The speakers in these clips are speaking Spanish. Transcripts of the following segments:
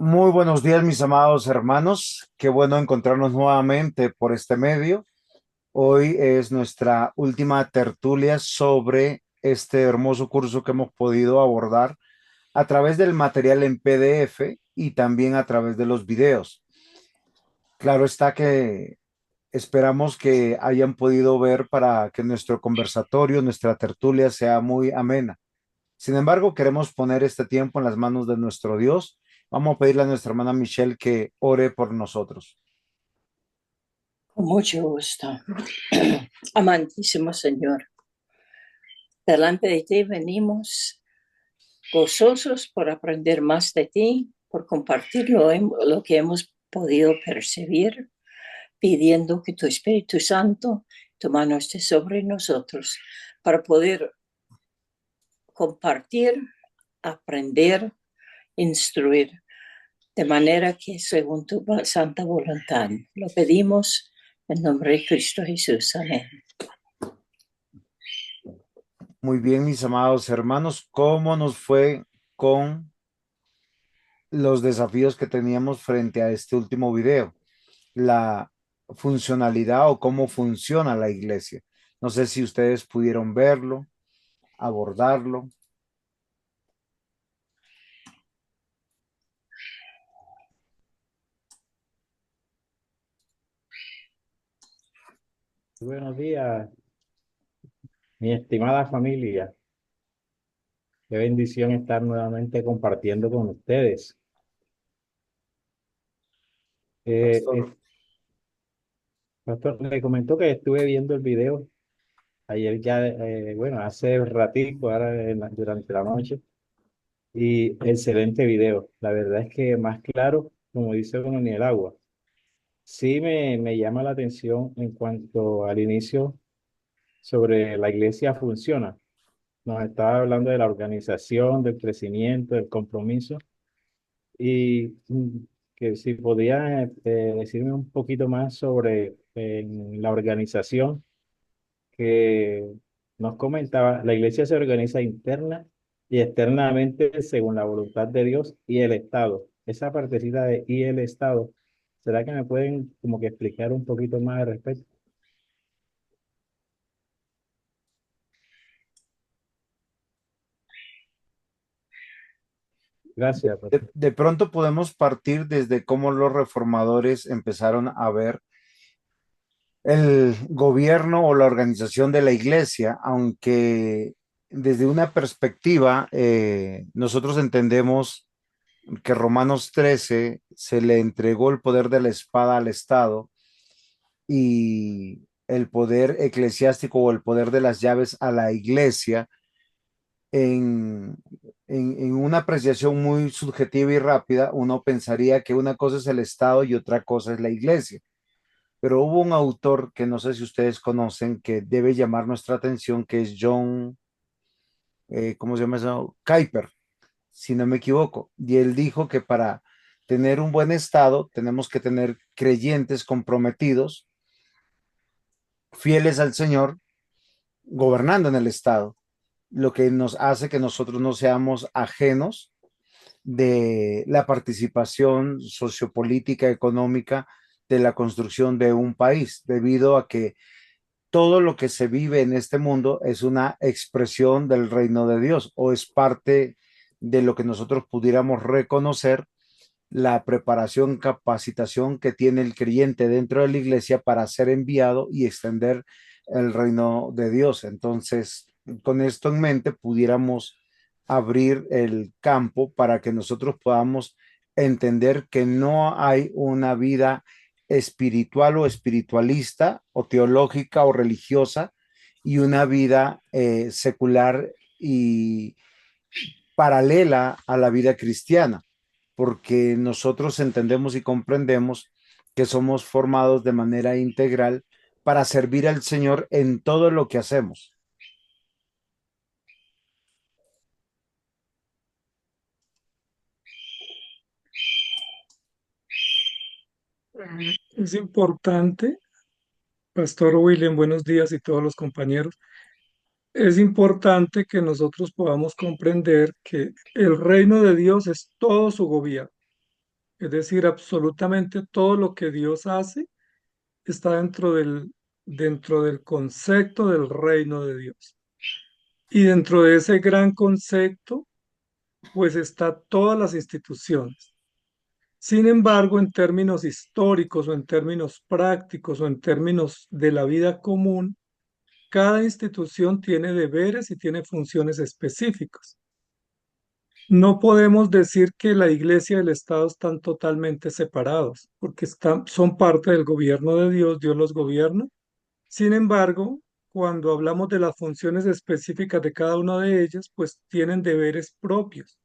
Muy buenos días, mis amados hermanos. Qué bueno encontrarnos nuevamente por este medio. Hoy es nuestra última tertulia sobre este hermoso curso que hemos podido abordar a través del material en PDF y también a través de los videos. Claro está que esperamos que hayan podido ver para que nuestro conversatorio, nuestra tertulia sea muy amena. Sin embargo, queremos poner este tiempo en las manos de nuestro Dios. Vamos a pedirle a nuestra hermana Michelle que ore por nosotros. Con mucho gusto. Amantísimo Señor, delante de ti venimos gozosos por aprender más de ti, por compartir lo que hemos podido percibir, pidiendo que tu Espíritu Santo, tu mano esté sobre nosotros para poder compartir, aprender, instruir, de manera que según tu santa voluntad. Lo pedimos en nombre de Cristo Jesús. Amén. Muy bien, mis amados hermanos, ¿cómo nos fue con los desafíos que teníamos frente a este último video? La funcionalidad o cómo funciona la iglesia. No sé si ustedes pudieron verlo, abordarlo. Buenos días, mi estimada familia. Qué bendición estar nuevamente compartiendo con ustedes. Eh, Pastor. eh, Pastor, le comentó que estuve viendo el video ayer ya, bueno, hace ratico, ahora durante la noche, y excelente video. La verdad es que más claro, como dice uno, ni el agua. Sí me llama la atención en cuanto al inicio sobre la iglesia funciona. Nos estaba hablando de la organización, del crecimiento, del compromiso. Y que si podía decirme un poquito más sobre la organización que nos comentaba, la iglesia se organiza interna y externamente según la voluntad de Dios y el Estado. Esa partecita de y el Estado, ¿será que me pueden como que explicar un poquito más al respecto? Gracias, pastor. De pronto podemos partir desde cómo los reformadores empezaron a ver el gobierno o la organización de la iglesia, aunque desde una perspectiva, nosotros entendemos que Romanos 13 se le entregó el poder de la espada al Estado y el poder eclesiástico o el poder de las llaves a la iglesia en, en una apreciación muy subjetiva y rápida. Uno pensaría que una cosa es el Estado y otra cosa es la iglesia. Pero hubo un autor que no sé si ustedes conocen que debe llamar nuestra atención, que es John, ¿cómo se llama eso? Kuyper, si no me equivoco. Y él dijo que para tener un buen estado tenemos que tener creyentes comprometidos, fieles al Señor, gobernando en el estado, lo que nos hace que nosotros no seamos ajenos de la participación sociopolítica, económica de la construcción de un país, debido a que todo lo que se vive en este mundo es una expresión del reino de Dios o es parte de lo que nosotros pudiéramos reconocer la preparación, capacitación que tiene el creyente dentro de la iglesia para ser enviado y extender el reino de Dios. Entonces, con esto en mente, pudiéramos abrir el campo para que nosotros podamos entender que no hay una vida espiritual o espiritualista o teológica o religiosa y una vida secular y paralela a la vida cristiana, porque nosotros entendemos y comprendemos que somos formados de manera integral para servir al Señor en todo lo que hacemos. Es importante, Pastor William, buenos días y todos los compañeros. Es importante que nosotros podamos comprender que el reino de Dios es todo su gobierno. Es decir, absolutamente todo lo que Dios hace está dentro del concepto del reino de Dios. Y dentro de ese gran concepto, pues está todas las instituciones. Sin embargo, en términos históricos o en términos prácticos o en términos de la vida común, cada institución tiene deberes y tiene funciones específicas. No podemos decir que la Iglesia y el Estado están totalmente separados, porque son parte del gobierno de Dios, Dios los gobierna. Sin embargo, cuando hablamos de las funciones específicas de cada una de ellas, pues tienen deberes propios.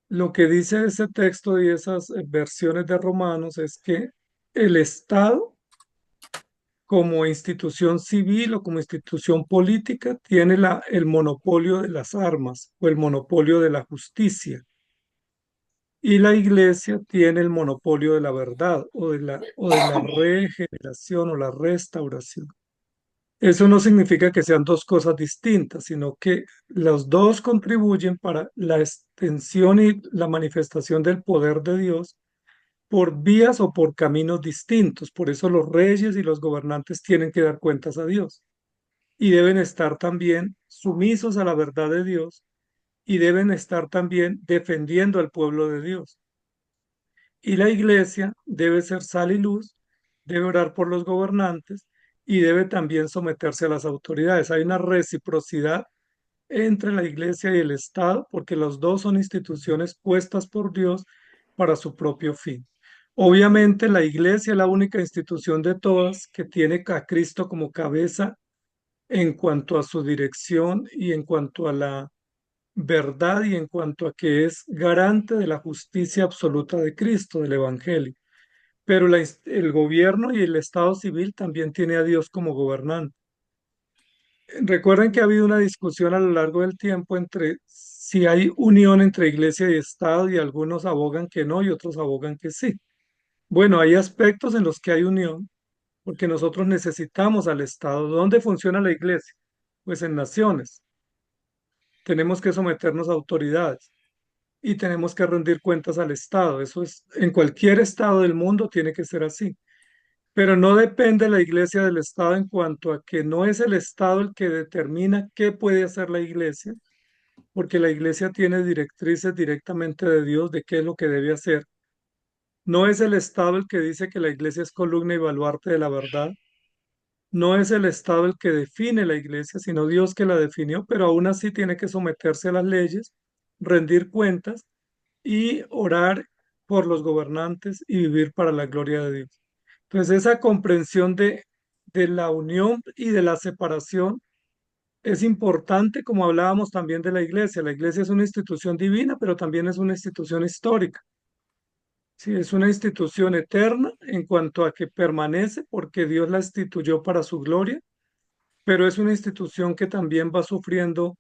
Lo que dice ese texto y esas versiones de Romanos es que el Estado, como institución civil o como institución política, tiene el monopolio de las armas o el monopolio de la justicia. Y la iglesia tiene el monopolio de la verdad o de la regeneración o la restauración. Eso no significa que sean dos cosas distintas, sino que los dos contribuyen para la extensión y la manifestación del poder de Dios por vías o por caminos distintos. Por eso los reyes y los gobernantes tienen que dar cuentas a Dios y deben estar también sumisos a la verdad de Dios y deben estar también defendiendo al pueblo de Dios. Y la iglesia debe ser sal y luz, debe orar por los gobernantes y debe también someterse a las autoridades. Hay una reciprocidad entre la iglesia y el Estado porque los dos son instituciones puestas por Dios para su propio fin. Obviamente la iglesia es la única institución de todas que tiene a Cristo como cabeza en cuanto a su dirección y en cuanto a la verdad y en cuanto a que es garante de la justicia absoluta de Cristo, del Evangelio. Pero el gobierno y el Estado civil también tiene a Dios como gobernante. Recuerden que ha habido una discusión a lo largo del tiempo entre si hay unión entre iglesia y Estado y algunos abogan que no y otros abogan que sí. Bueno, hay aspectos en los que hay unión porque nosotros necesitamos al Estado. ¿Dónde funciona la iglesia? Pues en naciones. Tenemos que someternos a autoridades y tenemos que rendir cuentas al Estado. Eso es, en cualquier estado del mundo tiene que ser así. Pero no depende la iglesia del Estado en cuanto a que no es el Estado el que determina qué puede hacer la iglesia, porque la iglesia tiene directrices directamente de Dios de qué es lo que debe hacer. No es el Estado el que dice que la iglesia es columna y baluarte de la verdad. No es el Estado el que define la iglesia, sino Dios que la definió, pero aún así tiene que someterse a las leyes, rendir cuentas y orar por los gobernantes y vivir para la gloria de Dios. Entonces, esa comprensión de la unión y de la separación es importante, como hablábamos también de la iglesia. La iglesia es una institución divina, pero también es una institución histórica. Sí, es una institución eterna en cuanto a que permanece porque Dios la instituyó para su gloria, pero es una institución que también va sufriendo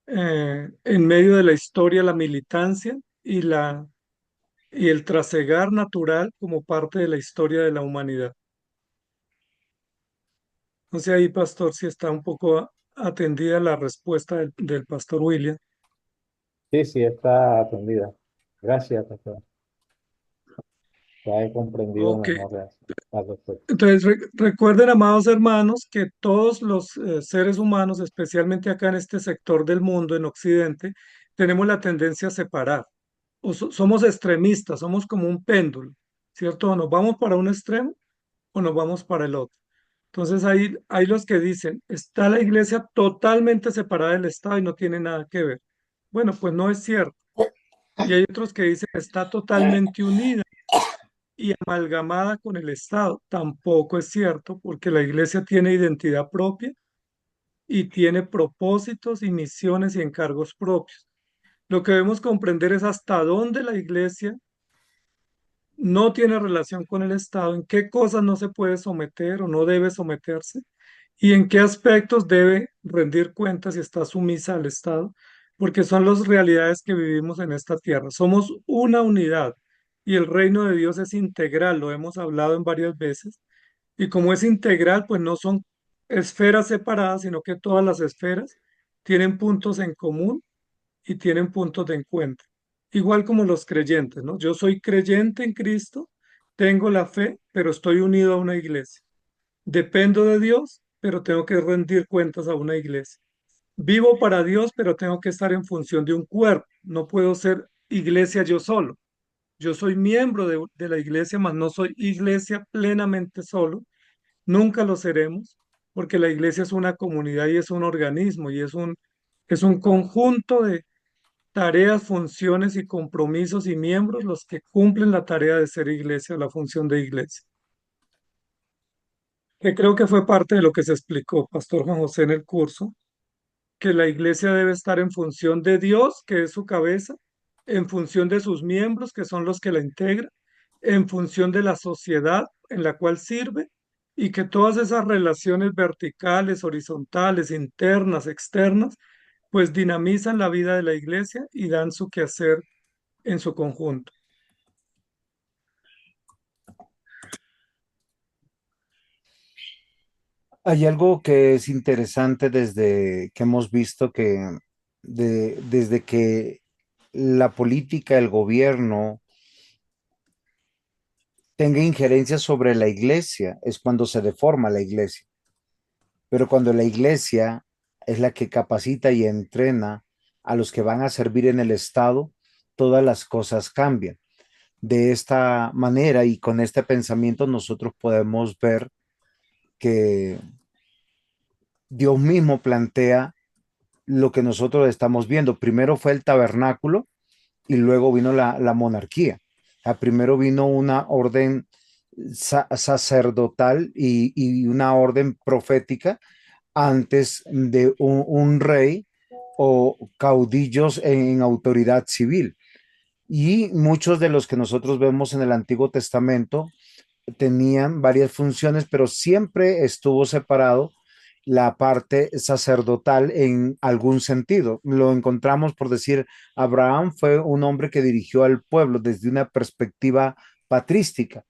en medio de la historia la militancia y el trasegar natural como parte de la historia de la humanidad. No sé ahí, pastor, si está un poco atendida la respuesta del pastor William. Sí, sí, está atendida. Gracias, pastor. Ya he comprendido Ok, mejor la respuesta. entonces recuerden, amados hermanos, que todos los seres humanos, especialmente acá en este sector del mundo, en Occidente, tenemos la tendencia a separar. Somos extremistas, somos como un péndulo, ¿cierto? O nos vamos para un extremo o nos vamos para el otro. Entonces hay los que dicen, está la iglesia totalmente separada del Estado y no tiene nada que ver. Bueno, pues no es cierto. Y hay otros que dicen, está totalmente unida y amalgamada con el Estado. Tampoco es cierto, porque la iglesia tiene identidad propia y tiene propósitos y misiones y encargos propios. Lo que debemos comprender es hasta dónde la iglesia no tiene relación con el Estado, en qué cosas no se puede someter o no debe someterse y en qué aspectos debe rendir cuentas y está sumisa al Estado, porque son las realidades que vivimos en esta tierra. Somos una unidad y el reino de Dios es integral, lo hemos hablado en varias veces, y como es integral, pues no son esferas separadas, sino que todas las esferas tienen puntos en común y tienen puntos de encuentro. igual como los creyentes, ¿no? Yo soy creyente en Cristo, tengo la fe, pero estoy unido a una iglesia. Dependo de Dios, pero tengo que rendir cuentas a una iglesia. Vivo para Dios, pero tengo que estar en función de un cuerpo. No puedo ser iglesia yo solo. Yo soy miembro de la iglesia, mas no soy iglesia plenamente solo. Nunca lo seremos, porque la iglesia es una comunidad y es un organismo y es un conjunto de tareas, funciones y compromisos y miembros los que cumplen la tarea de ser iglesia, la función de iglesia. Que creo que fue parte de lo que se explicó, Pastor Juan José, en el curso, que la iglesia debe estar en función de Dios, que es su cabeza, en función de sus miembros, que son los que la integran, en función de la sociedad en la cual sirve, y que todas esas relaciones verticales, horizontales, internas, externas, pues dinamizan la vida de la iglesia y dan su quehacer en su conjunto. Hay algo que es interesante desde que hemos visto que desde que la política, el gobierno tenga injerencia sobre la iglesia, es cuando se deforma la iglesia. Pero cuando la iglesia es la que capacita y entrena a los que van a servir en el Estado, todas las cosas cambian. De esta manera y con este pensamiento nosotros podemos ver que Dios mismo plantea lo que nosotros estamos viendo. Primero fue el tabernáculo y luego vino la monarquía. Primero vino una orden sacerdotal y una orden profética antes de un rey o caudillos en autoridad civil. Y muchos de los que nosotros vemos en el Antiguo Testamento tenían varias funciones, pero siempre estuvo separado la parte sacerdotal en algún sentido. Lo encontramos por decir, Abraham fue un hombre que dirigió al pueblo desde una perspectiva patrística.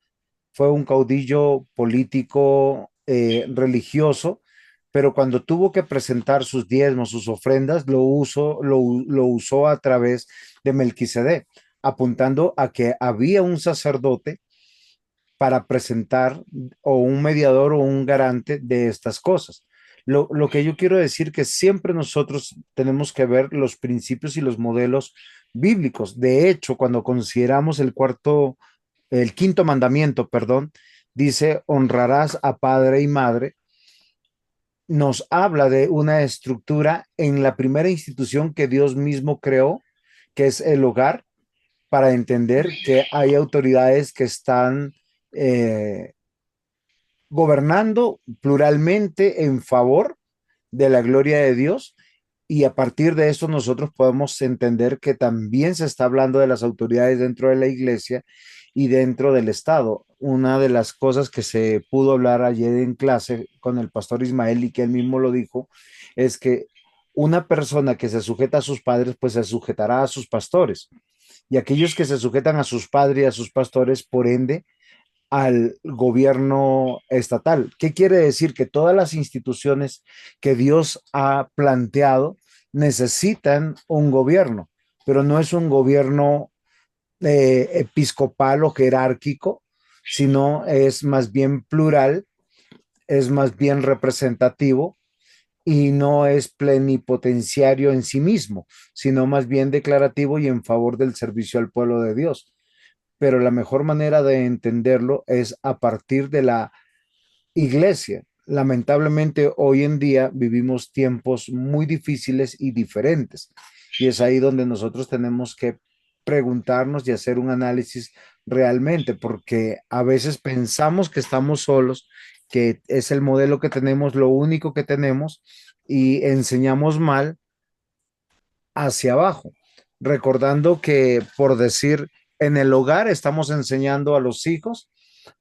Fue un caudillo político, religioso, pero cuando tuvo que presentar sus diezmos, sus ofrendas, lo usó a través de Melquisedec, apuntando a que había un sacerdote para presentar o un mediador o un garante de estas cosas. Lo que yo quiero decir que siempre nosotros tenemos que ver los principios y los modelos bíblicos. De hecho, cuando consideramos el quinto mandamiento, perdón, dice honrarás a padre y madre, nos habla de una estructura en la primera institución que Dios mismo creó, que es el hogar, para entender que hay autoridades que están eh, gobernando pluralmente en favor de la gloria de Dios. Y a partir de eso nosotros podemos entender que también se está hablando de las autoridades dentro de la iglesia y dentro del Estado. Una de las cosas que se pudo hablar ayer en clase con el pastor Ismael y que él mismo lo dijo, es que una persona que se sujeta a sus padres, pues se sujetará a sus pastores. Y aquellos que se sujetan a sus padres y a sus pastores, por ende, al gobierno estatal. ¿Qué quiere decir? Que todas las instituciones que Dios ha planteado necesitan un gobierno, pero no es un gobierno episcopal o jerárquico, sino es más bien plural, es más bien representativo y no es plenipotenciario en sí mismo, sino más bien declarativo y en favor del servicio al pueblo de Dios. Pero la mejor manera de entenderlo es a partir de la iglesia. Lamentablemente, hoy en día vivimos tiempos muy difíciles y diferentes. Y es ahí donde nosotros tenemos que preguntarnos y hacer un análisis realmente, porque a veces pensamos que estamos solos, que es el modelo que tenemos, lo único que tenemos, y enseñamos mal hacia abajo, recordando que, por decir, en el hogar estamos enseñando a los hijos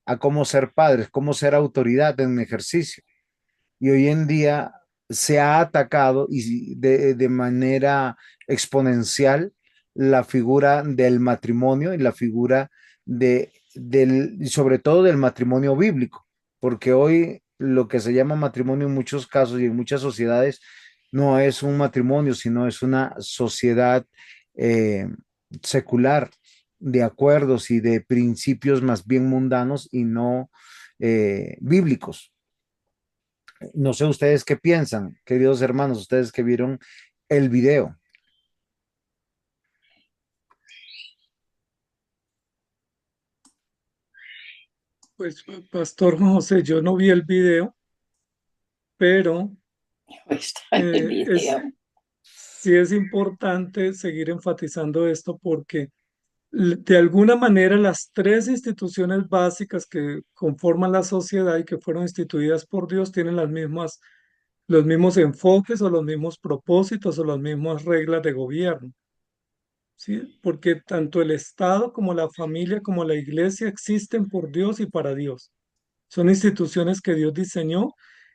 a cómo ser padres, cómo ser autoridad en un ejercicio. Y hoy en día se ha atacado y de manera exponencial la figura del matrimonio y la figura y sobre todo del matrimonio bíblico, porque hoy lo que se llama matrimonio en muchos casos y en muchas sociedades no es un matrimonio, sino es una sociedad, eh, secular, de acuerdos y de principios más bien mundanos y no bíblicos. No sé ustedes qué piensan, queridos hermanos, ustedes que vieron el video. Pues, Pastor Juan José, yo no vi el video, pero Está en el video. sí es importante seguir enfatizando esto porque de alguna manera las tres instituciones básicas que conforman la sociedad y que fueron instituidas por Dios tienen los mismos enfoques o los mismos propósitos o las mismas reglas de gobierno. ¿Sí? Porque tanto el Estado como la familia como la iglesia existen por Dios y para Dios. Son instituciones que Dios diseñó,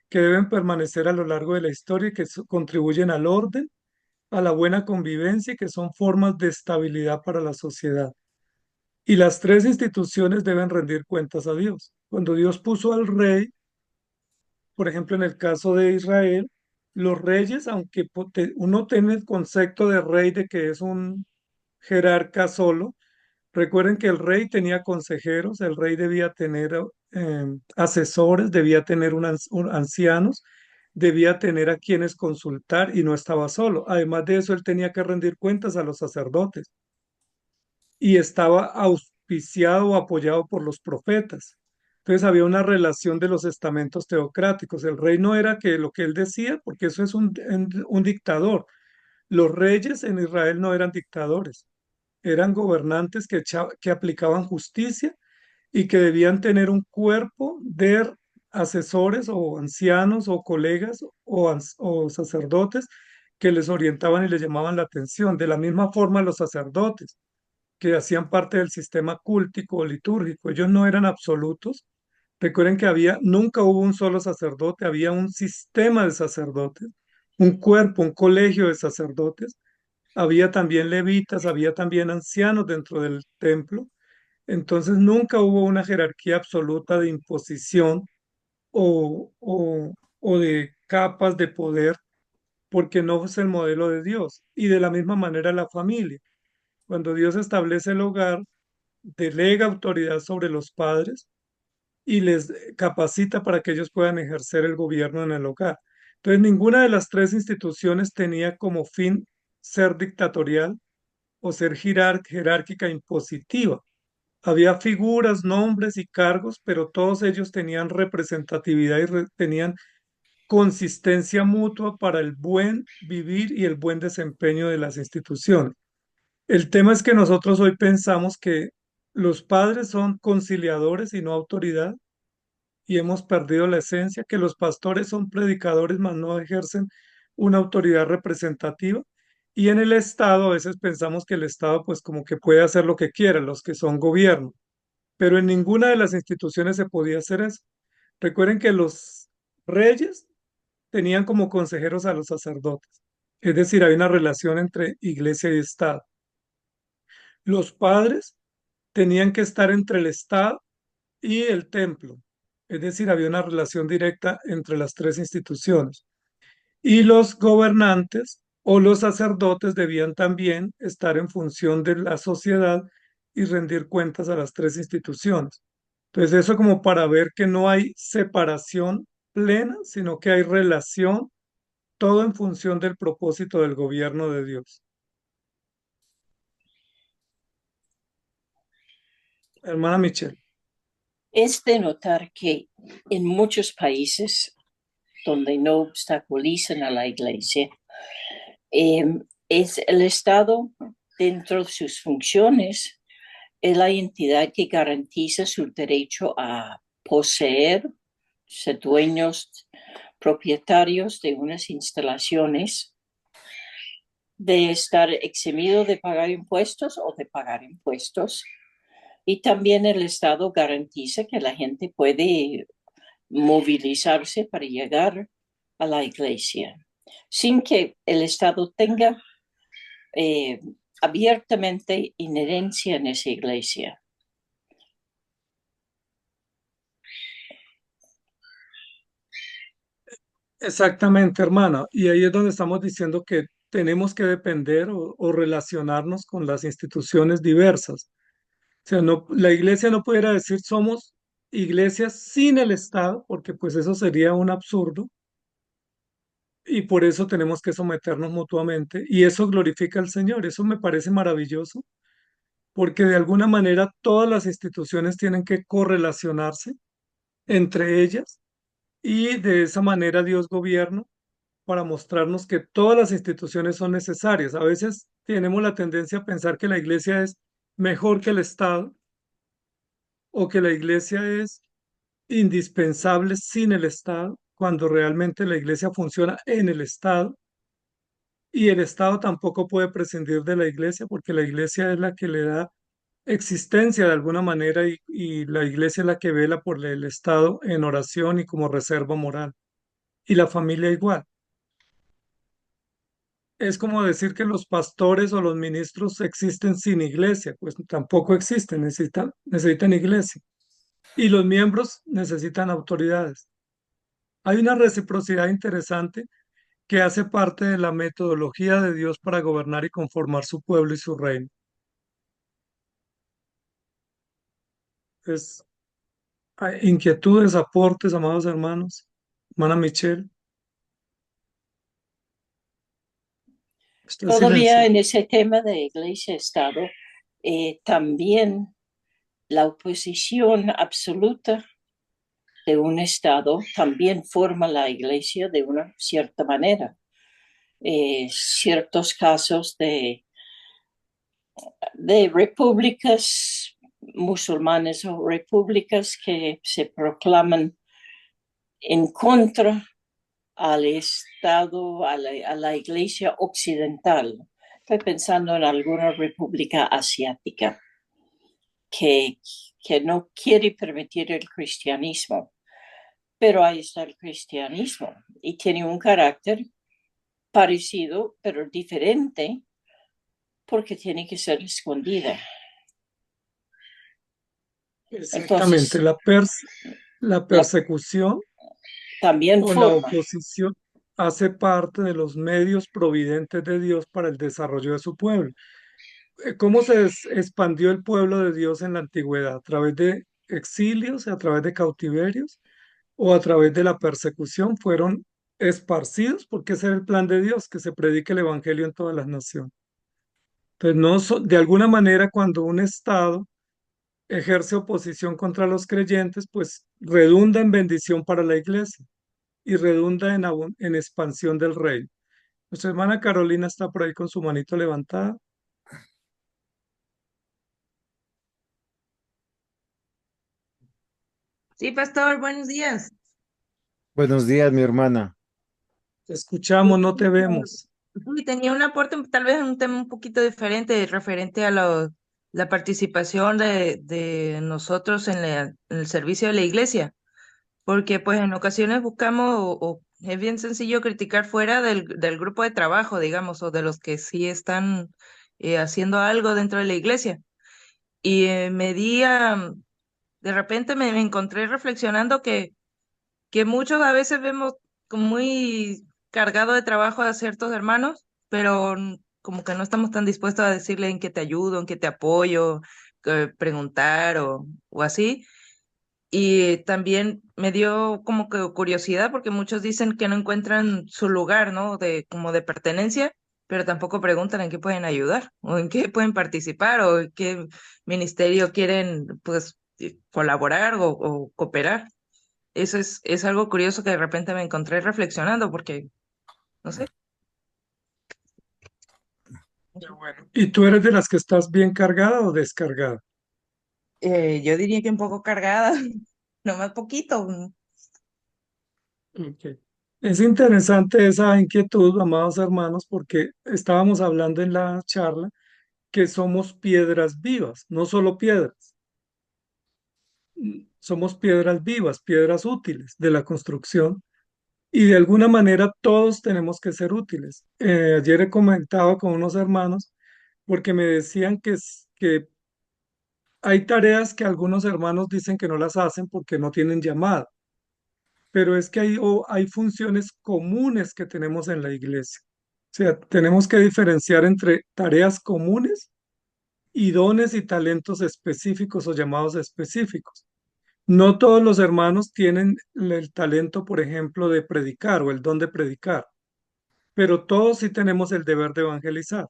que deben permanecer a lo largo de la historia y que contribuyen al orden, a la buena convivencia y que son formas de estabilidad para la sociedad. Y las tres instituciones deben rendir cuentas a Dios. Cuando Dios puso al rey, por ejemplo, en el caso de Israel, los reyes, aunque uno tiene el concepto de rey de que es un jerarca solo, recuerden que el rey tenía consejeros, el rey debía tener asesores, debía tener ancianos, debía tener a quienes consultar y no estaba solo. Además de eso, él tenía que rendir cuentas a los sacerdotes y estaba auspiciado o apoyado por los profetas. Entonces había una relación de los estamentos teocráticos. El rey no era que lo que él decía, porque eso es un dictador. Los reyes en Israel no eran dictadores, eran gobernantes que aplicaban justicia y que debían tener un cuerpo de asesores o ancianos o colegas o sacerdotes que les orientaban y les llamaban la atención. De la misma forma, los sacerdotes que hacían parte del sistema cúltico o litúrgico, ellos no eran absolutos. Recuerden que nunca hubo un solo sacerdote, había un sistema de sacerdotes, un cuerpo, un colegio de sacerdotes. Había también levitas, había también ancianos dentro del templo. Entonces nunca hubo una jerarquía absoluta de imposición o de capas de poder, porque no es el modelo de Dios. Y de la misma manera la familia. Cuando Dios establece el hogar, delega autoridad sobre los padres y les capacita para que ellos puedan ejercer el gobierno en el hogar. Entonces, ninguna de las tres instituciones tenía como fin ser dictatorial o ser jerárquica impositiva. Había figuras, nombres y cargos, pero todos ellos tenían representatividad y tenían consistencia mutua para el buen vivir y el buen desempeño de las instituciones. El tema es que nosotros hoy pensamos que los padres son conciliadores y no autoridad, y hemos perdido la esencia, que los pastores son predicadores, mas no ejercen una autoridad representativa. Y en el Estado a veces pensamos que el Estado pues como que puede hacer lo que quiera, los que son gobierno, pero en ninguna de las instituciones se podía hacer eso. Recuerden que los reyes tenían como consejeros a los sacerdotes, es decir, hay una relación entre iglesia y Estado. Los padres tenían que estar entre el Estado y el templo, es decir, había una relación directa entre las tres instituciones. Y los gobernantes o los sacerdotes debían también estar en función de la sociedad y rendir cuentas a las tres instituciones. Entonces, eso como para ver que no hay separación plena, sino que hay relación, todo en función del propósito del gobierno de Dios. Hermana Michelle. Es de notar que en muchos países donde no obstaculizan a la iglesia, es el Estado dentro de sus funciones, es la entidad que garantiza su derecho a poseer, ser dueños, propietarios de unas instalaciones, de estar eximido de pagar impuestos o de pagar impuestos. Y también el Estado garantiza que la gente puede movilizarse para llegar a la iglesia, sin que el Estado tenga eh, abiertamente inherencia en esa iglesia. Exactamente, hermana. Y ahí es donde estamos diciendo que tenemos que depender o relacionarnos con las instituciones diversas. O sea, no, la iglesia no pudiera decir somos iglesias sin el Estado, porque pues eso sería un absurdo, y por eso tenemos que someternos mutuamente, y eso glorifica al Señor. Eso me parece maravilloso, porque de alguna manera todas las instituciones tienen que correlacionarse entre ellas, y de esa manera Dios gobierna para mostrarnos que todas las instituciones son necesarias. A veces tenemos la tendencia a pensar que la iglesia es mejor que el Estado o que la iglesia es indispensable sin el Estado, cuando realmente la iglesia funciona en el Estado y el Estado tampoco puede prescindir de la iglesia, porque la iglesia es la que le da existencia de alguna manera, y la iglesia es la que vela por el Estado en oración y como reserva moral, y la familia igual. Es como decir que los pastores o los ministros existen sin iglesia, pues tampoco existen, necesitan iglesia. Y los miembros necesitan autoridades. Hay una reciprocidad interesante que hace parte de la metodología de Dios para gobernar y conformar su pueblo y su reino. Es, hay inquietudes, aportes, amados hermanos. Hermana Michelle, está Todavía silencio. en ese tema de iglesia-estado, también la oposición absoluta de un Estado también forma la iglesia de una cierta manera. Ciertos casos de repúblicas musulmanes o repúblicas que se proclaman en contra al Estado, a la Iglesia occidental. Estoy pensando en alguna república asiática que, que no quiere permitir el cristianismo, pero ahí está el cristianismo y tiene un carácter parecido, pero diferente, porque tiene que ser escondida. Exactamente, Entonces, la la, persecución también o la forma. oposición hace parte de los medios providentes de Dios para el desarrollo de su pueblo. ¿Cómo se expandió el pueblo de Dios en la antigüedad? ¿A través de exilios, a través de cautiverios o a través de la persecución? Fueron esparcidos, porque ese era el plan de Dios, que se predique el evangelio en todas las naciones. Entonces, no de alguna manera, cuando un Estado ejerce oposición contra los creyentes, pues redunda en bendición para la iglesia y redunda en expansión del reino. Nuestra hermana Carolina está por ahí con su manito levantada. Sí, pastor, buenos días. Buenos días, mi hermana. Te escuchamos, no te vemos. Sí, tenía un aporte, tal vez un tema un poquito diferente referente a la participación de nosotros en el servicio de la iglesia, porque pues en ocasiones buscamos o es bien sencillo criticar fuera del grupo de trabajo, digamos, o de los que sí están haciendo algo dentro de la iglesia. Y de repente me encontré reflexionando que muchos a veces vemos como muy cargado de trabajo a ciertos hermanos, pero como que no estamos tan dispuestos a decirle en qué te ayudo, en qué te apoyo, preguntar o así. Y también me dio como que curiosidad porque muchos dicen que no encuentran su lugar, ¿no? Como de pertenencia, pero tampoco preguntan en qué pueden ayudar o en qué pueden participar o en qué ministerio quieren, pues, colaborar o cooperar. Eso es algo curioso que de repente me encontré reflexionando porque, no sé, Qué bueno. ¿Y tú eres de las que estás bien cargada o descargada? yo diría que un poco cargada, nomás poquito. Ok. Es interesante esa inquietud, amados hermanos, porque estábamos hablando en la charla que somos piedras vivas, no solo piedras, somos piedras vivas, piedras útiles de la construcción, y de alguna manera todos tenemos que ser útiles. Ayer he comentado con unos hermanos porque me decían que hay tareas que algunos hermanos dicen que no las hacen porque no tienen llamada, pero es que hay funciones comunes que tenemos en la iglesia. sea, tenemos que diferenciar entre tareas comunes y dones y talentos específicos o llamados específicos. No todos los hermanos tienen el talento, por ejemplo, de predicar o el don de predicar, pero todos sí tenemos el deber de evangelizar.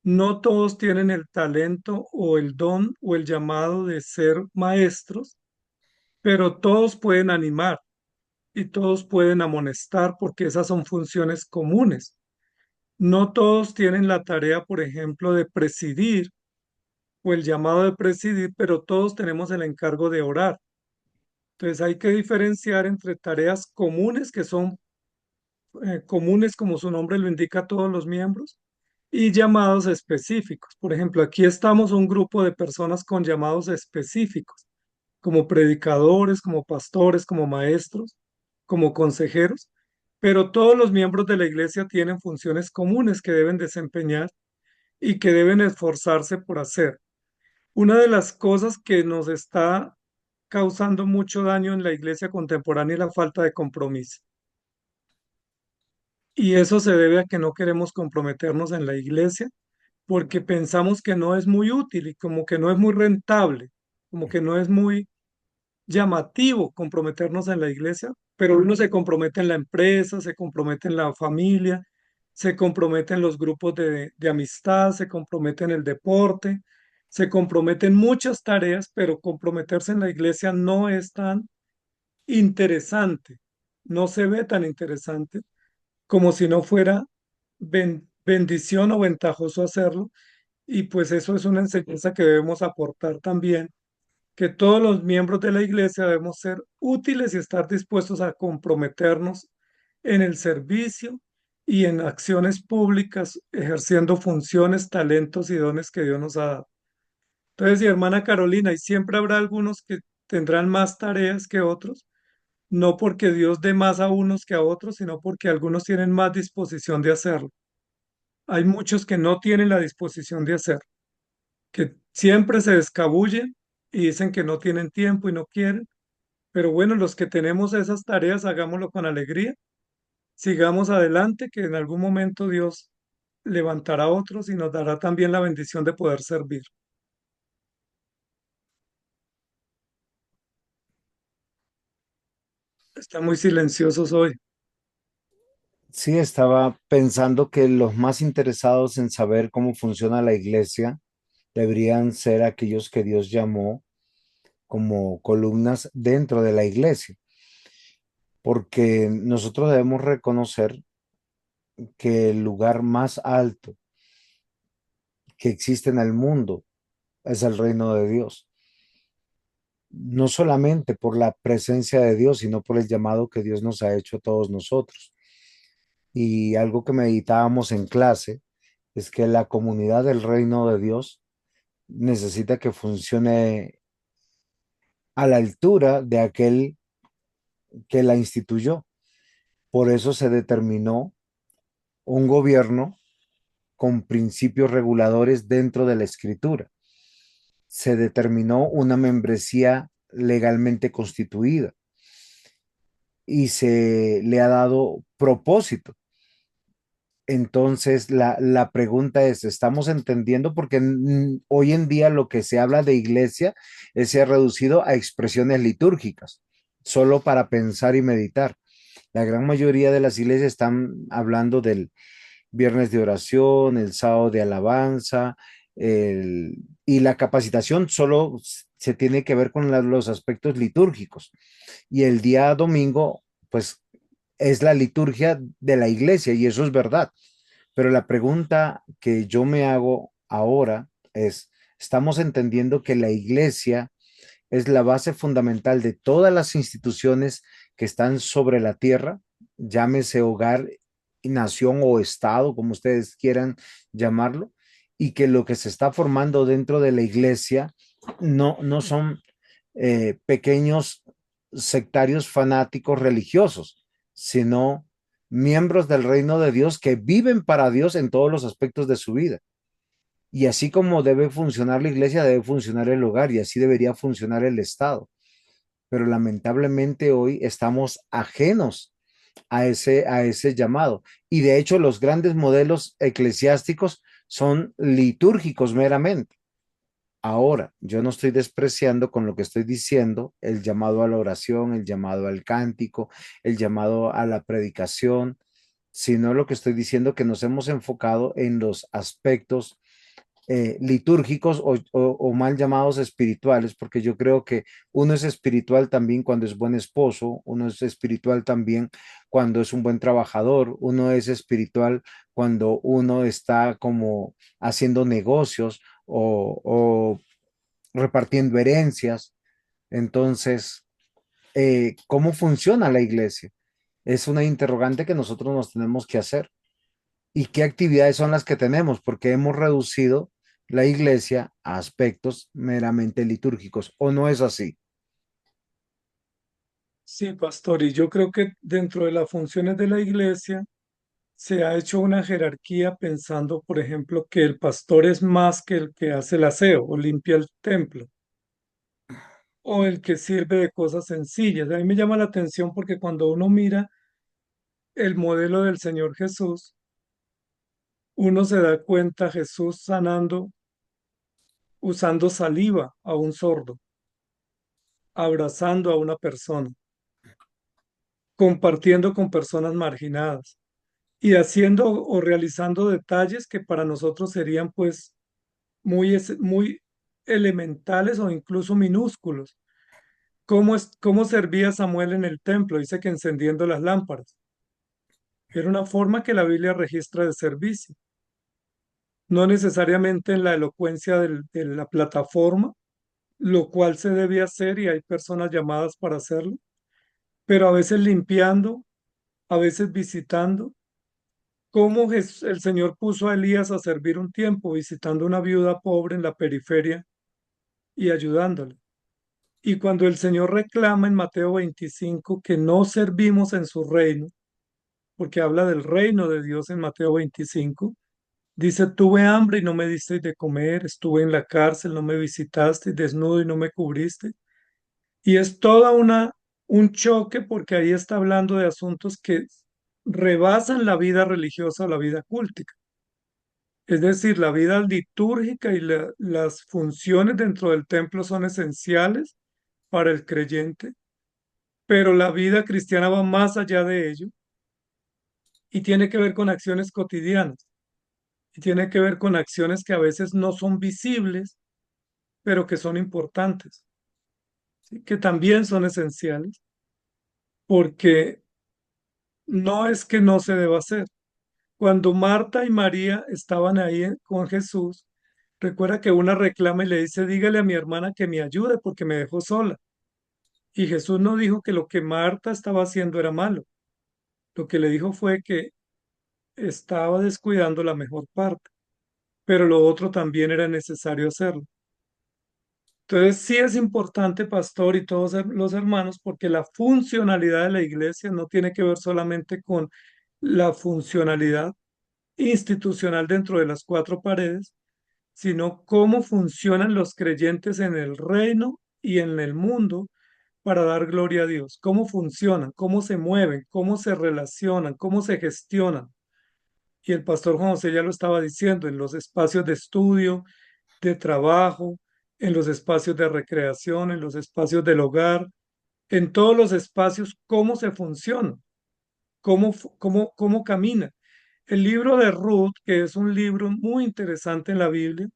No todos tienen el talento o el don o el llamado de ser maestros, pero todos pueden animar y todos pueden amonestar porque esas son funciones comunes. No todos tienen la tarea, por ejemplo, de presidir o el llamado de presidir, pero todos tenemos el encargo de orar. Entonces hay que diferenciar entre tareas comunes, que son comunes como su nombre lo indica a todos los miembros, y llamados específicos. Por ejemplo, aquí estamos un grupo de personas con llamados específicos, como predicadores, como pastores, como maestros, como consejeros, pero todos los miembros de la iglesia tienen funciones comunes que deben desempeñar y que deben esforzarse por hacer. Una de las cosas que nos está causando mucho daño en la iglesia contemporánea es la falta de compromiso. Y eso se debe a que no queremos comprometernos en la iglesia porque pensamos que no es muy útil y como que no es muy rentable, como que no es muy llamativo comprometernos en la iglesia, pero uno se compromete en la empresa, se compromete en la familia, se compromete en los grupos de amistad, se compromete en el deporte, se compromete en muchas tareas, pero comprometerse en la iglesia no es tan interesante, no se ve tan interesante como si no fuera bendición o ventajoso hacerlo. Y pues eso es una enseñanza que debemos aportar también, que todos los miembros de la iglesia debemos ser útiles y estar dispuestos a comprometernos en el servicio y en acciones públicas, ejerciendo funciones, talentos y dones que Dios nos ha dado. Entonces, y hermana Carolina, y siempre habrá algunos que tendrán más tareas que otros, no porque Dios dé más a unos que a otros, sino porque algunos tienen más disposición de hacerlo. Hay muchos que no tienen la disposición de hacerlo, que siempre se descabullen y dicen que no tienen tiempo y no quieren. Pero bueno, los que tenemos esas tareas, hagámoslo con alegría, sigamos adelante, que en algún momento Dios levantará a otros y nos dará también la bendición de poder servir. Están muy silenciosos hoy. Sí, estaba pensando que los más interesados en saber cómo funciona la iglesia deberían ser aquellos que Dios llamó como columnas dentro de la iglesia, porque nosotros debemos reconocer que el lugar más alto que existe en el mundo es el reino de Dios, no solamente por la presencia de Dios, sino por el llamado que Dios nos ha hecho a todos nosotros. Y algo que meditábamos en clase es que la comunidad del reino de Dios necesita que funcione a la altura de aquel que la instituyó. Por eso se determinó un gobierno con principios reguladores dentro de la escritura. Se determinó una membresía legalmente constituida y se le ha dado propósito. Entonces, la pregunta es, ¿estamos entendiendo? Porque hoy en día lo que se habla de iglesia se ha reducido a expresiones litúrgicas, solo para pensar y meditar. La gran mayoría de las iglesias están hablando del viernes de oración, el sábado de alabanza, y la capacitación solo se tiene que ver con los aspectos litúrgicos. Y el día domingo, pues es la liturgia de la iglesia y eso es verdad. Pero la pregunta que yo me hago ahora es, ¿estamos entendiendo que la iglesia es la base fundamental de todas las instituciones que están sobre la tierra, llámese hogar, nación o estado, como ustedes quieran llamarlo, y que lo que se está formando dentro de la iglesia no son pequeños sectarios fanáticos religiosos, sino miembros del reino de Dios que viven para Dios en todos los aspectos de su vida. Y así como debe funcionar la iglesia, debe funcionar el hogar y así debería funcionar el Estado. Pero lamentablemente hoy estamos ajenos a ese llamado. Y de hecho, los grandes modelos eclesiásticos son litúrgicos meramente. Ahora, yo no estoy despreciando con lo que estoy diciendo el llamado a la oración, el llamado al cántico, el llamado a la predicación, sino lo que estoy diciendo que nos hemos enfocado en los aspectos litúrgicos o mal llamados espirituales, porque yo creo que uno es espiritual también cuando es buen esposo, uno es espiritual también cuando es un buen trabajador, uno es espiritual cuando uno está como haciendo negocios o repartiendo herencias. Entonces, ¿cómo funciona la iglesia? Es una interrogante que nosotros nos tenemos que hacer. ¿Y qué actividades son las que tenemos? Porque hemos reducido la iglesia a aspectos meramente litúrgicos, ¿o no es así? Sí, pastor, y yo creo que dentro de las funciones de la iglesia se ha hecho una jerarquía pensando, por ejemplo, que el pastor es más que el que hace el aseo o limpia el templo o el que sirve de cosas sencillas. A mí me llama la atención porque cuando uno mira el modelo del Señor Jesús, uno se da cuenta Jesús sanando usando saliva a un sordo, abrazando a una persona, compartiendo con personas marginadas y haciendo o realizando detalles que para nosotros serían pues muy elementales o incluso minúsculos. ¿Cómo servía Samuel en el templo? Dice que encendiendo las lámparas. Era una forma que la Biblia registra de servicio, no necesariamente en la elocuencia de la plataforma, lo cual se debe hacer y hay personas llamadas para hacerlo, pero a veces limpiando, a veces visitando. ¿Cómo el Señor puso a Elías a servir un tiempo, visitando una viuda pobre en la periferia y ayudándole? Y cuando el Señor reclama en Mateo 25 que no servimos en su reino, porque habla del reino de Dios en Mateo 25, dice, tuve hambre y no me disteis de comer, estuve en la cárcel, no me visitaste, desnudo y no me cubriste. Y es toda un choque porque ahí está hablando de asuntos que rebasan la vida religiosa o la vida cultica. Es decir, la vida litúrgica y las funciones dentro del templo son esenciales para el creyente, pero la vida cristiana va más allá de ello y tiene que ver con acciones cotidianas y tiene que ver con acciones que a veces no son visibles, pero que son importantes, ¿sí? Que también son esenciales, porque no es que no se deba hacer. Cuando Marta y María estaban ahí con Jesús, recuerda que una reclama y le dice, dígale a mi hermana que me ayude porque me dejó sola. Y Jesús no dijo que lo que Marta estaba haciendo era malo. Lo que le dijo fue que estaba descuidando la mejor parte, pero lo otro también era necesario hacerlo. Entonces sí es importante, pastor y todos los hermanos, porque la funcionalidad de la iglesia no tiene que ver solamente con la funcionalidad institucional dentro de las cuatro paredes, sino cómo funcionan los creyentes en el reino y en el mundo para dar gloria a Dios, cómo funcionan, cómo se mueven, cómo se relacionan, cómo se gestionan. Y el pastor Juan José ya lo estaba diciendo, en los espacios de estudio, de trabajo, en los espacios de recreación, en los espacios del hogar, en todos los espacios, cómo se funciona, cómo camina. El libro de Ruth, que es un libro muy interesante en la Biblia,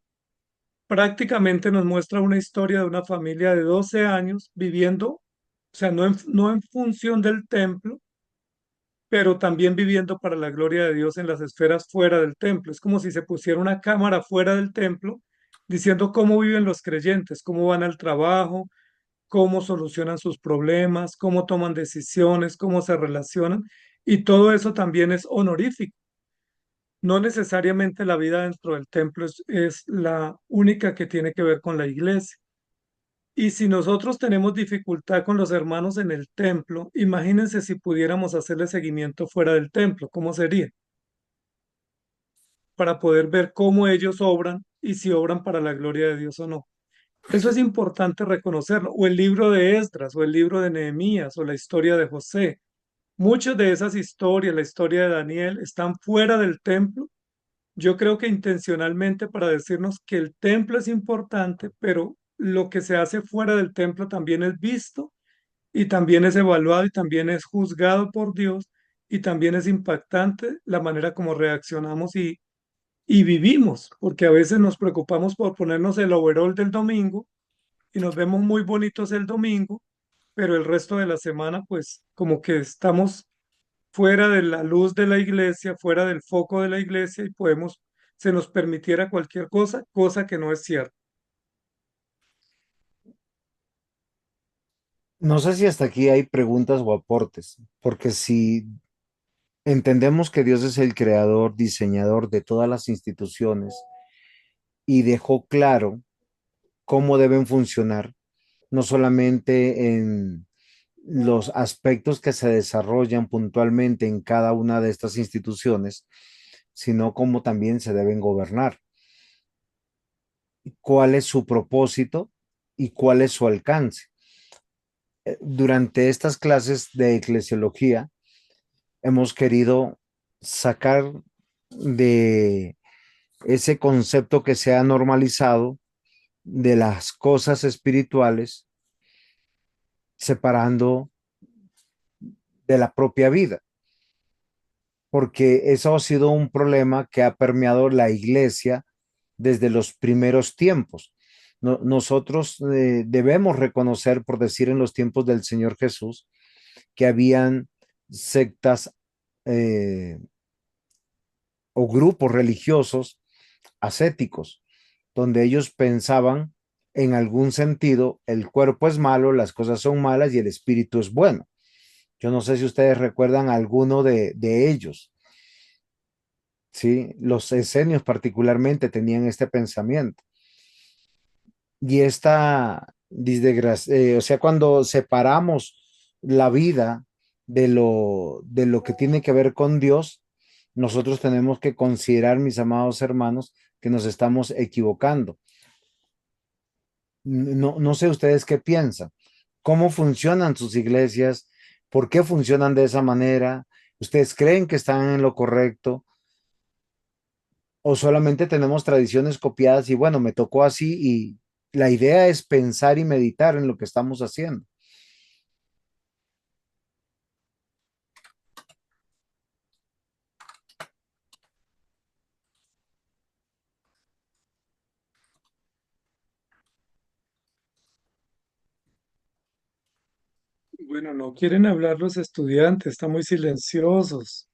prácticamente nos muestra una historia de una familia de 12 años viviendo, o sea, no en función del templo, pero también viviendo para la gloria de Dios en las esferas fuera del templo. Es como si se pusiera una cámara fuera del templo diciendo cómo viven los creyentes, cómo van al trabajo, cómo solucionan sus problemas, cómo toman decisiones, cómo se relacionan. Y todo eso también es honorífico. No necesariamente la vida dentro del templo es la única que tiene que ver con la iglesia. Y si nosotros tenemos dificultad con los hermanos en el templo, imagínense si pudiéramos hacerle seguimiento fuera del templo, ¿cómo sería? Para poder ver cómo ellos obran y si obran para la gloria de Dios o no. Eso es importante reconocerlo. O el libro de Esdras, o el libro de Nehemías, o la historia de José. muchas de esas historias, la historia de Daniel, están fuera del templo. Yo creo que intencionalmente para decirnos que el templo es importante, pero lo que se hace fuera del templo también es visto y también es evaluado y también es juzgado por Dios y también es impactante la manera como reaccionamos y vivimos, porque a veces nos preocupamos por ponernos el overall del domingo y nos vemos muy bonitos el domingo, pero el resto de la semana pues como que estamos fuera de la luz de la iglesia, fuera del foco de la iglesia y se nos permitiera cualquier cosa, cosa que no es cierta. No sé si hasta aquí hay preguntas o aportes, porque si entendemos que Dios es el creador, diseñador de todas las instituciones y dejó claro cómo deben funcionar, no solamente en los aspectos que se desarrollan puntualmente en cada una de estas instituciones, sino cómo también se deben gobernar, cuál es su propósito y cuál es su alcance. Durante estas clases de eclesiología hemos querido sacar de ese concepto que se ha normalizado de las cosas espirituales, separando de la propia vida, porque eso ha sido un problema que ha permeado la iglesia desde los primeros tiempos. Nosotros debemos reconocer, por decir en los tiempos del Señor Jesús, que habían sectas eh, o grupos religiosos ascéticos, donde ellos pensaban en algún sentido, el cuerpo es malo, las cosas son malas y el espíritu es bueno. Yo no sé si ustedes recuerdan alguno de ellos, ¿sí? Los esenios particularmente tenían este pensamiento. Y o sea, cuando separamos la vida de lo que tiene que ver con Dios, nosotros tenemos que considerar, mis amados hermanos, que nos estamos equivocando. No sé ustedes qué piensan, cómo funcionan sus iglesias, por qué funcionan de esa manera, ustedes creen que están en lo correcto o solamente tenemos tradiciones copiadas y bueno, me tocó así y la idea es pensar y meditar en lo que estamos haciendo. Bueno, no quieren hablar los estudiantes, están muy silenciosos,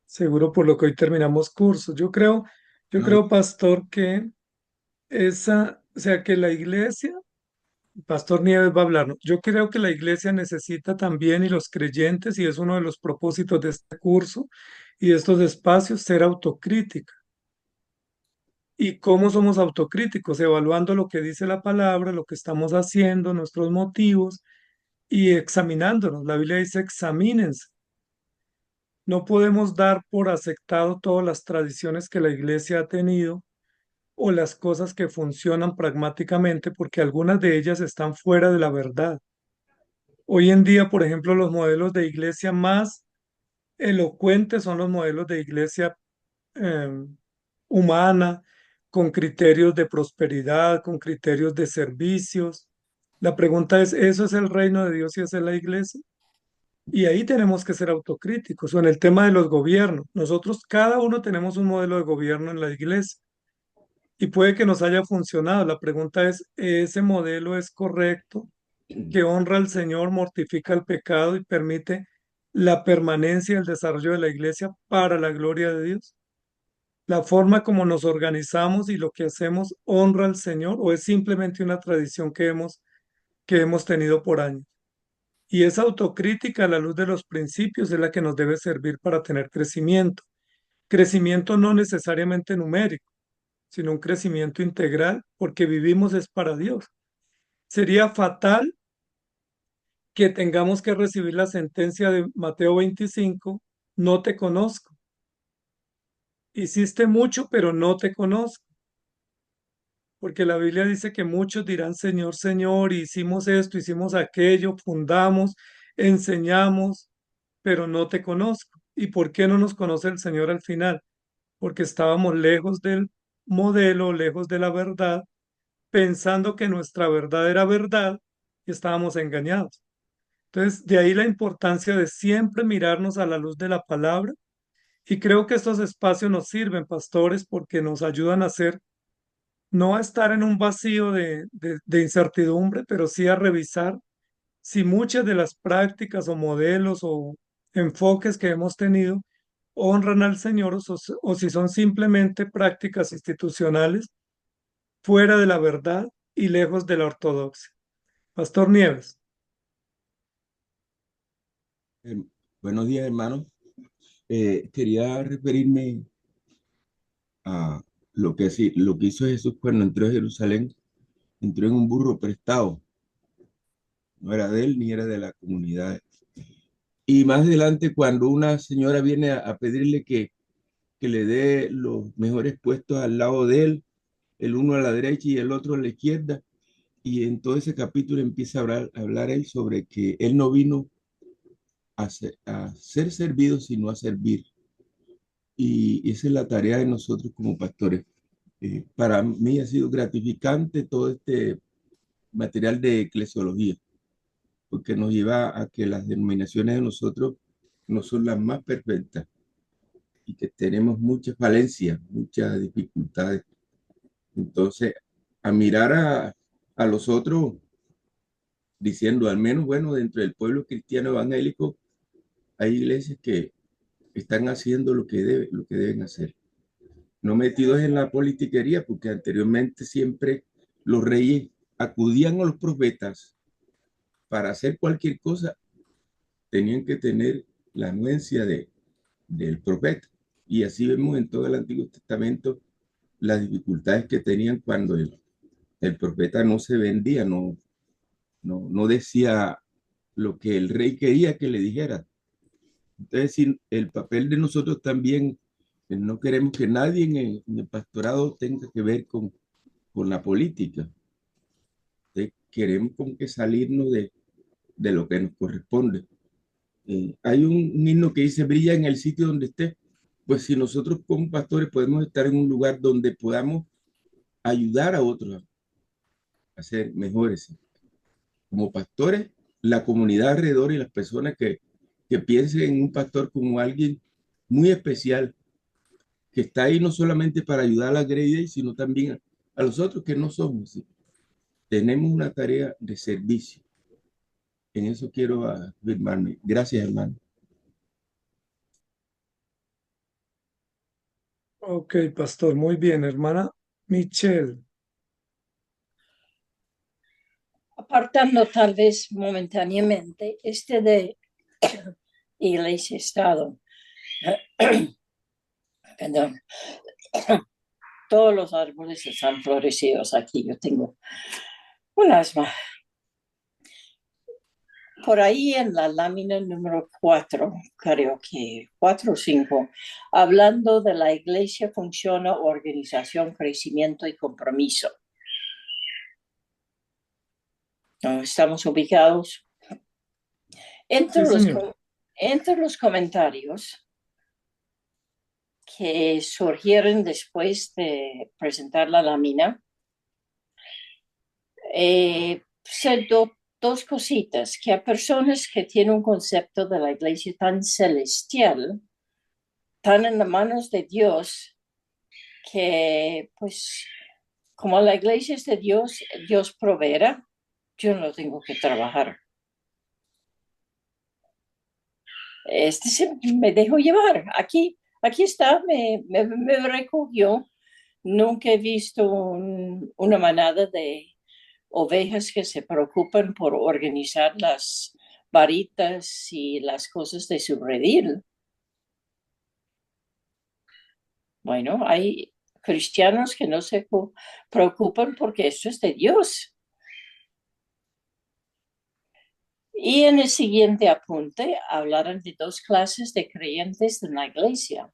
seguro por lo que hoy terminamos cursos. Yo No, creo, pastor, que o sea, que la iglesia, Pastor Nieves va a hablarnos, yo creo que la iglesia necesita también y los creyentes, y es uno de los propósitos de este curso y de estos espacios, ser autocrítica. ¿Y cómo somos autocríticos? Evaluando lo que dice la palabra, lo que estamos haciendo, nuestros motivos y examinándonos. La Biblia dice, examínense. No podemos dar por aceptado todas las tradiciones que la iglesia ha tenido o las cosas que funcionan pragmáticamente porque algunas de ellas están fuera de la verdad. Hoy en día, por ejemplo, los modelos de iglesia más elocuentes son los modelos de iglesia eh, humana, con criterios de prosperidad, con criterios de servicios. La pregunta es, ¿eso es el reino de Dios y esa es la iglesia? Y ahí tenemos que ser autocríticos. O en el tema de los gobiernos, nosotros cada uno tenemos un modelo de gobierno en la iglesia y puede que nos haya funcionado. La pregunta es, ¿ese modelo es correcto? ¿Que honra al Señor, mortifica el pecado y permite la permanencia y el desarrollo de la iglesia para la gloria de Dios? ¿La forma como nos organizamos y lo que hacemos honra al Señor o es simplemente una tradición que hemos tenido por años? Y esa autocrítica a la luz de los principios es la que nos debe servir para tener crecimiento. Crecimiento no necesariamente numérico, sino un crecimiento integral, porque vivimos es para Dios. Sería fatal que tengamos que recibir la sentencia de Mateo 25, no te conozco. Hiciste mucho, pero no te conozco. Porque la Biblia dice que muchos dirán, Señor, Señor, y hicimos esto, hicimos aquello, fundamos, enseñamos, pero no te conozco. ¿Y por qué no nos conoce el Señor al final? Porque estábamos lejos del modelo, lejos de la verdad, pensando que nuestra verdad era verdad y estábamos engañados. Entonces, de ahí la importancia de siempre mirarnos a la luz de la palabra. Y creo que estos espacios nos sirven, pastores, porque nos ayudan a ser, no a estar en un vacío de incertidumbre, pero sí a revisar si muchas de las prácticas o modelos o enfoques que hemos tenido honran al Señor o si son simplemente prácticas institucionales fuera de la verdad y lejos de la ortodoxia. Pastor Nieves. Eh, Buenos días, hermano. Quería referirme a lo que hizo Jesús cuando entró a Jerusalén. Entró en un burro prestado. No era de él ni era de la comunidad. Y más adelante, cuando una señora viene a pedirle que le dé los mejores puestos al lado de él, el uno a la derecha y el otro a la izquierda, y en todo ese capítulo empieza a hablar él sobre que él no vino a ser servido, sino a servir. Y esa es la tarea de nosotros como pastores. Para mí ha sido gratificante todo este material de eclesiología, porque nos lleva a que las denominaciones de nosotros no son las más perfectas y que tenemos muchas falencias, muchas dificultades. Entonces, a mirar a los otros diciendo, al menos, bueno, dentro del pueblo cristiano evangélico, hay iglesias que están haciendo lo que deben hacer. No metidos en la politiquería, porque anteriormente siempre los reyes acudían a los profetas para hacer cualquier cosa, tenían que tener la anuencia del profeta. Y así vemos en todo el Antiguo Testamento las dificultades que tenían cuando el profeta no se vendía, no decía lo que el rey quería que le dijera. Entonces, si el papel de nosotros también, no queremos que nadie en el pastorado tenga que ver con la política. Queremos como que salirnos de lo que nos corresponde. Hay un himno que dice, brilla en el sitio donde esté. Pues si nosotros como pastores podemos estar en un lugar donde podamos ayudar a otros a ser mejores. Como pastores, la comunidad alrededor y las personas que piensen en un pastor como alguien muy especial, que está ahí no solamente para ayudar a la Grey, sino también a los otros que no somos. ¿Sí? Tenemos una tarea de servicio. En eso quiero afirmarme. Gracias, hermano. Ok, pastor, muy bien, hermana Michelle. Apartando tal vez momentáneamente de iglesia-estado, perdón, todos los árboles están florecidos aquí. Yo tengo un asma. Por ahí en la lámina número 4, creo que 4 o 5, hablando de la iglesia funciona, organización, crecimiento y compromiso. Estamos ubicados entre, Sí, señor. entre los comentarios que surgieron después de presentar la lámina. Dos cositas, que a personas que tienen un concepto de la iglesia tan celestial, tan en las manos de Dios, que pues como la iglesia es de Dios, Dios proveerá, yo no tengo que trabajar. Me dejó llevar, aquí está, me recogió. Nunca he visto una manada de ovejas que se preocupan por organizar las varitas y las cosas de su redil. Bueno, hay cristianos que no se preocupan porque esto es de Dios. Y en el siguiente apunte hablaron de dos clases de creyentes en la iglesia.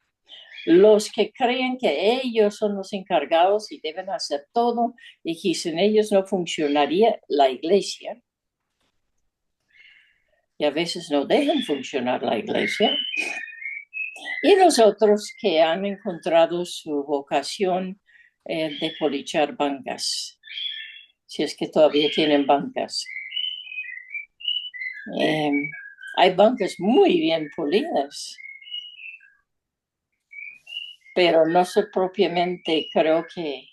Los que creen que ellos son los encargados y deben hacer todo y que sin ellos no funcionaría la iglesia. y a veces no dejan funcionar la iglesia. Y los otros que han encontrado su vocación de polichar bancas, si es que todavía tienen bancas. Hay bancas muy bien polidas, pero no sé propiamente, creo que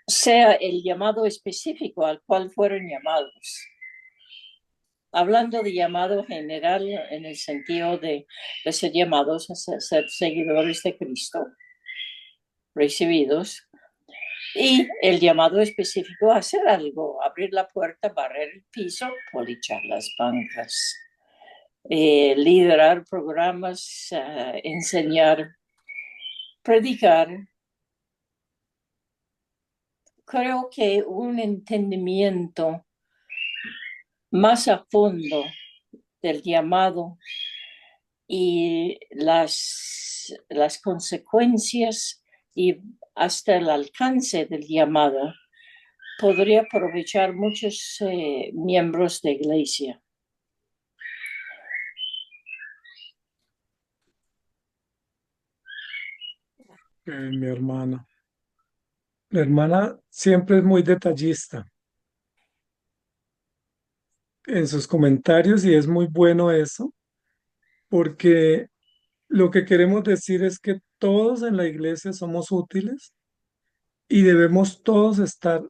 sea el llamado específico al cual fueron llamados. Hablando de llamado general en el sentido de ser llamados a ser seguidores de Cristo, recibidos, y el llamado específico a hacer algo, abrir la puerta, barrer el piso, polichar las bancas, liderar programas, enseñar, predicar. Creo que un entendimiento más a fondo del llamado y las consecuencias y hasta el alcance del llamado podría aprovechar muchos miembros de iglesia. Mi hermana. La hermana siempre es muy detallista en sus comentarios y es muy bueno eso, porque lo que queremos decir es que todos en la iglesia somos útiles y debemos todos estar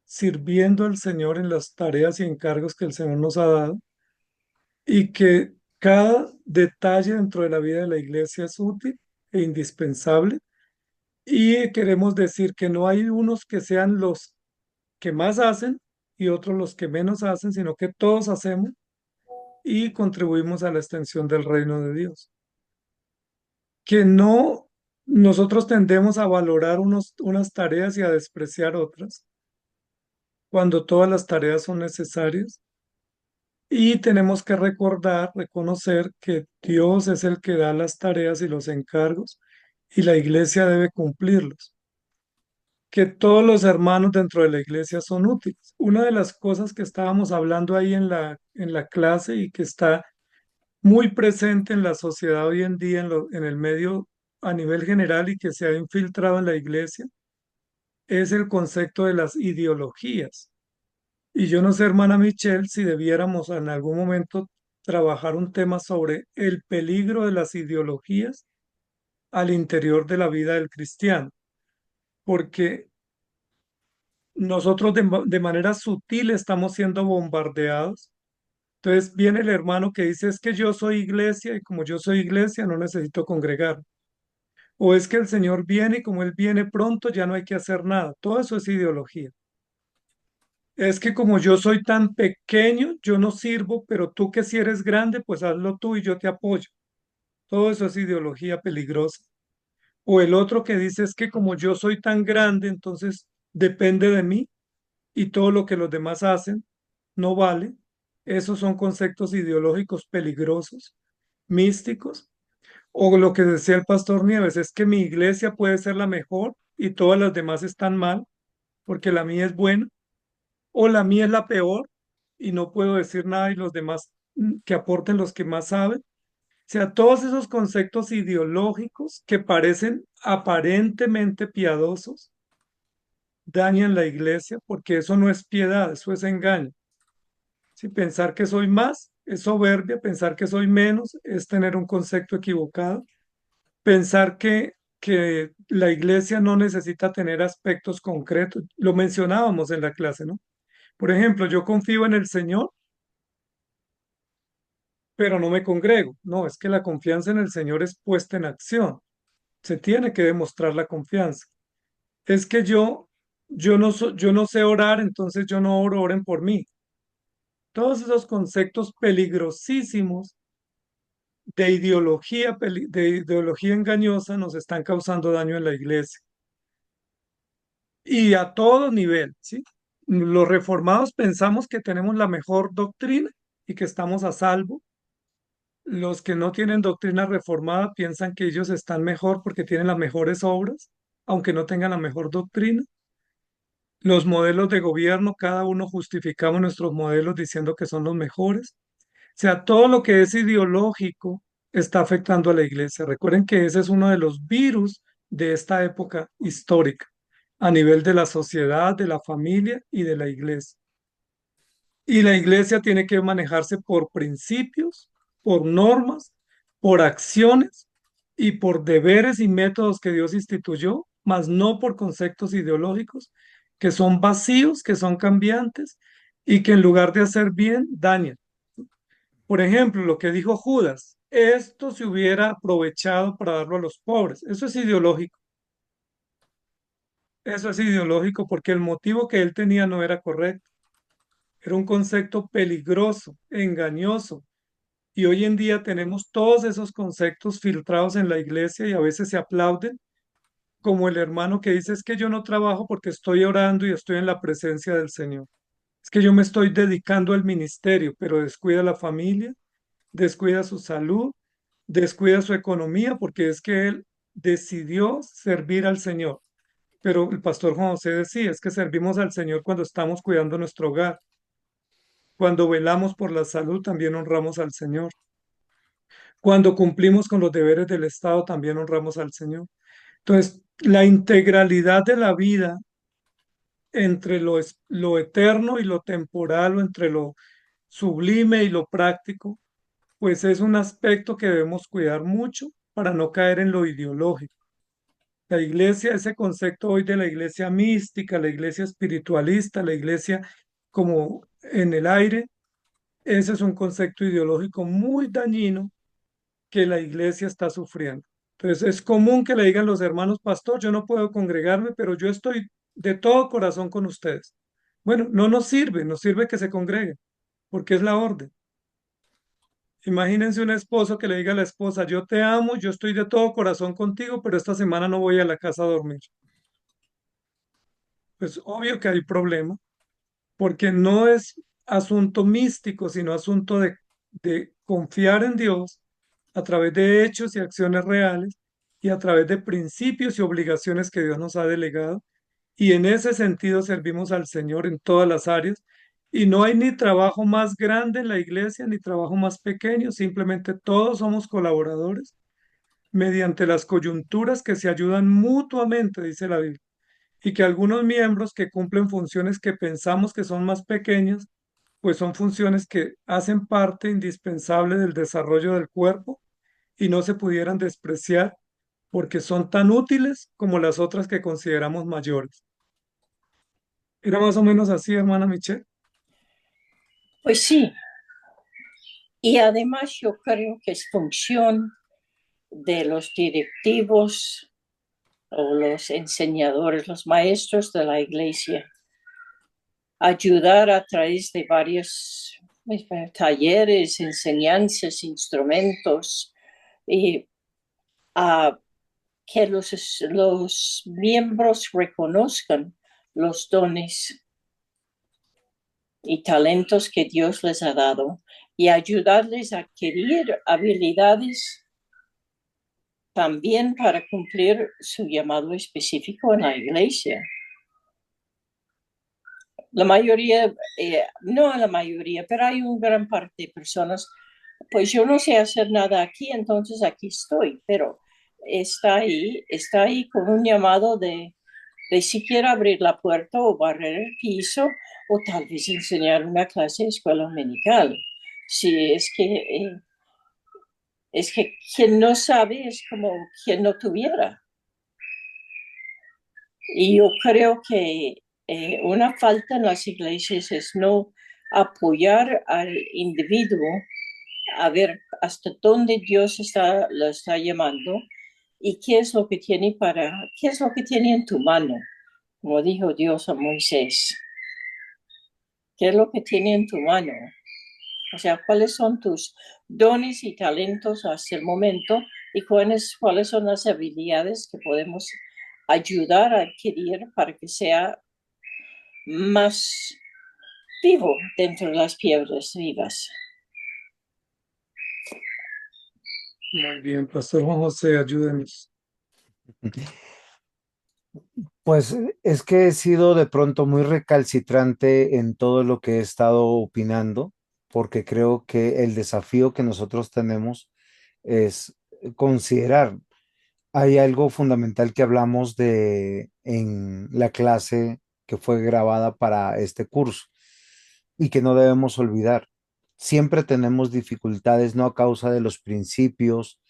sirviendo al Señor en las tareas y encargos que el Señor nos ha dado y que cada detalle dentro de la vida de la iglesia es útil e indispensable. Y queremos decir que no hay unos que sean los que más hacen y otros los que menos hacen, sino que todos hacemos y contribuimos a la extensión del reino de Dios. Que no, nosotros tendemos a valorar unas tareas y a despreciar otras, cuando todas las tareas son necesarias. Y tenemos que recordar, reconocer que Dios es el que da las tareas y los encargos y la iglesia debe cumplirlos. Que todos los hermanos dentro de la iglesia son útiles. Una de las cosas que estábamos hablando ahí en la clase y que está muy presente en la sociedad hoy en día, en el medio a nivel general y que se ha infiltrado en la iglesia, es el concepto de las ideologías. Y yo no sé, hermana Michelle, si debiéramos en algún momento trabajar un tema sobre el peligro de las ideologías al interior de la vida del cristiano, porque nosotros de manera sutil estamos siendo bombardeados. Entonces viene el hermano que dice, es que yo soy iglesia y como yo soy iglesia no necesito congregar. O es que el Señor viene y como Él viene pronto ya no hay que hacer nada. Todo eso es ideología. Es que como yo soy tan pequeño, yo no sirvo, pero tú que si eres grande, pues hazlo tú y yo te apoyo. Todo eso es ideología peligrosa. O el otro que dice es que como yo soy tan grande, entonces depende de mí y todo lo que los demás hacen no vale. Esos son conceptos ideológicos peligrosos, místicos. O lo que decía el pastor Nieves, es que mi iglesia puede ser la mejor y todas las demás están mal, porque la mía es buena, o la mía es la peor y no puedo decir nada y los demás que aporten los que más saben. O sea, todos esos conceptos ideológicos que parecen aparentemente piadosos dañan la iglesia porque eso no es piedad, eso es engaño. Si pensar que soy más es soberbia, pensar que soy menos es tener un concepto equivocado, pensar que la iglesia no necesita tener aspectos concretos. Lo mencionábamos en la clase, ¿no? Por ejemplo, yo confío en el Señor, pero no me congrego. No, es que la confianza en el Señor es puesta en acción. Se tiene que demostrar la confianza. Es que yo no sé orar, entonces yo no oro, oren por mí. Todos esos conceptos peligrosísimos de ideología engañosa nos están causando daño en la iglesia y a todo nivel, ¿sí? Los reformados pensamos que tenemos la mejor doctrina y que estamos a salvo. Los que no tienen doctrina reformada piensan que ellos están mejor porque tienen las mejores obras, aunque no tengan la mejor doctrina. Los modelos de gobierno, cada uno justificamos nuestros modelos diciendo que son los mejores. O sea, todo lo que es ideológico está afectando a la iglesia. Recuerden que ese es uno de los virus de esta época histórica, a nivel de la sociedad, de la familia y de la iglesia. Y la iglesia tiene que manejarse por principios, por normas, por acciones y por deberes y métodos que Dios instituyó, mas no por conceptos ideológicos que son vacíos, que son cambiantes y que en lugar de hacer bien, dañan. Por ejemplo, lo que dijo Judas, esto se hubiera aprovechado para darlo a los pobres. Eso es ideológico. Eso es ideológico porque el motivo que él tenía no era correcto. Era un concepto peligroso, engañoso. Y hoy en día tenemos todos esos conceptos filtrados en la iglesia y a veces se aplauden, como el hermano que dice, es que yo no trabajo porque estoy orando y estoy en la presencia del Señor. Es que yo me estoy dedicando al ministerio, pero descuida la familia, descuida su salud, descuida su economía, porque es que él decidió servir al Señor. Pero el pastor Juan José decía, es que servimos al Señor cuando estamos cuidando nuestro hogar. Cuando velamos por la salud, también honramos al Señor. Cuando cumplimos con los deberes del Estado, también honramos al Señor. Entonces, la integralidad de la vida entre lo eterno y lo temporal, o entre lo sublime y lo práctico, pues es un aspecto que debemos cuidar mucho para no caer en lo ideológico. La iglesia, ese concepto hoy de la iglesia mística, la iglesia espiritualista, la iglesia como en el aire, ese es un concepto ideológico muy dañino que la iglesia está sufriendo. Entonces es común que le digan los hermanos, pastor, yo no puedo congregarme, pero yo estoy de todo corazón con ustedes. Bueno, no nos sirve que se congreguen, porque es la orden. Imagínense un esposo que le diga a la esposa, yo te amo, yo estoy de todo corazón contigo, pero esta semana no voy a la casa a dormir. Pues obvio que hay problema, porque no es asunto místico, sino asunto de confiar en Dios a través de hechos y acciones reales y a través de principios y obligaciones que Dios nos ha delegado. Y en ese sentido servimos al Señor en todas las áreas. Y no hay ni trabajo más grande en la iglesia ni trabajo más pequeño, simplemente todos somos colaboradores mediante las coyunturas que se ayudan mutuamente, dice la Biblia, y que algunos miembros que cumplen funciones que pensamos que son más pequeñas, pues son funciones que hacen parte indispensable del desarrollo del cuerpo y no se pudieran despreciar porque son tan útiles como las otras que consideramos mayores. Era más o menos así, hermana Michelle. Pues sí, y además yo creo que es función de los directivos o los enseñadores, los maestros de la iglesia, ayudar a través de varios talleres, enseñanzas, instrumentos, y a que los miembros reconozcan los dones y talentos que Dios les ha dado y ayudarles a adquirir habilidades también para cumplir su llamado específico en la iglesia. La mayoría, no la mayoría, pero hay una gran parte de personas, pues yo no sé hacer nada aquí, entonces aquí estoy, pero está ahí con un llamado de siquiera abrir la puerta o barrer el piso o tal vez enseñar una clase de escuela dominical. Si es que quien no sabe es como quien no tuviera. Y yo creo que una falta en las iglesias es no apoyar al individuo a ver hasta dónde Dios lo está llamando y qué es lo que qué es lo que tiene en tu mano, como dijo Dios a Moisés. ¿Qué es lo que tiene en tu mano? O sea, ¿cuáles son tus dones y talentos hasta el momento y cuáles son las habilidades que podemos ayudar a adquirir para que sea más vivo dentro de las piedras vivas? Muy bien, Pastor Juan José, ayúdenos. Pues es que he sido de pronto muy recalcitrante en todo lo que he estado opinando, porque creo que el desafío que nosotros tenemos es considerar, hay algo fundamental que hablamos de en la clase que fue grabada para este curso y que no debemos olvidar. Siempre tenemos dificultades, no a causa de los principios,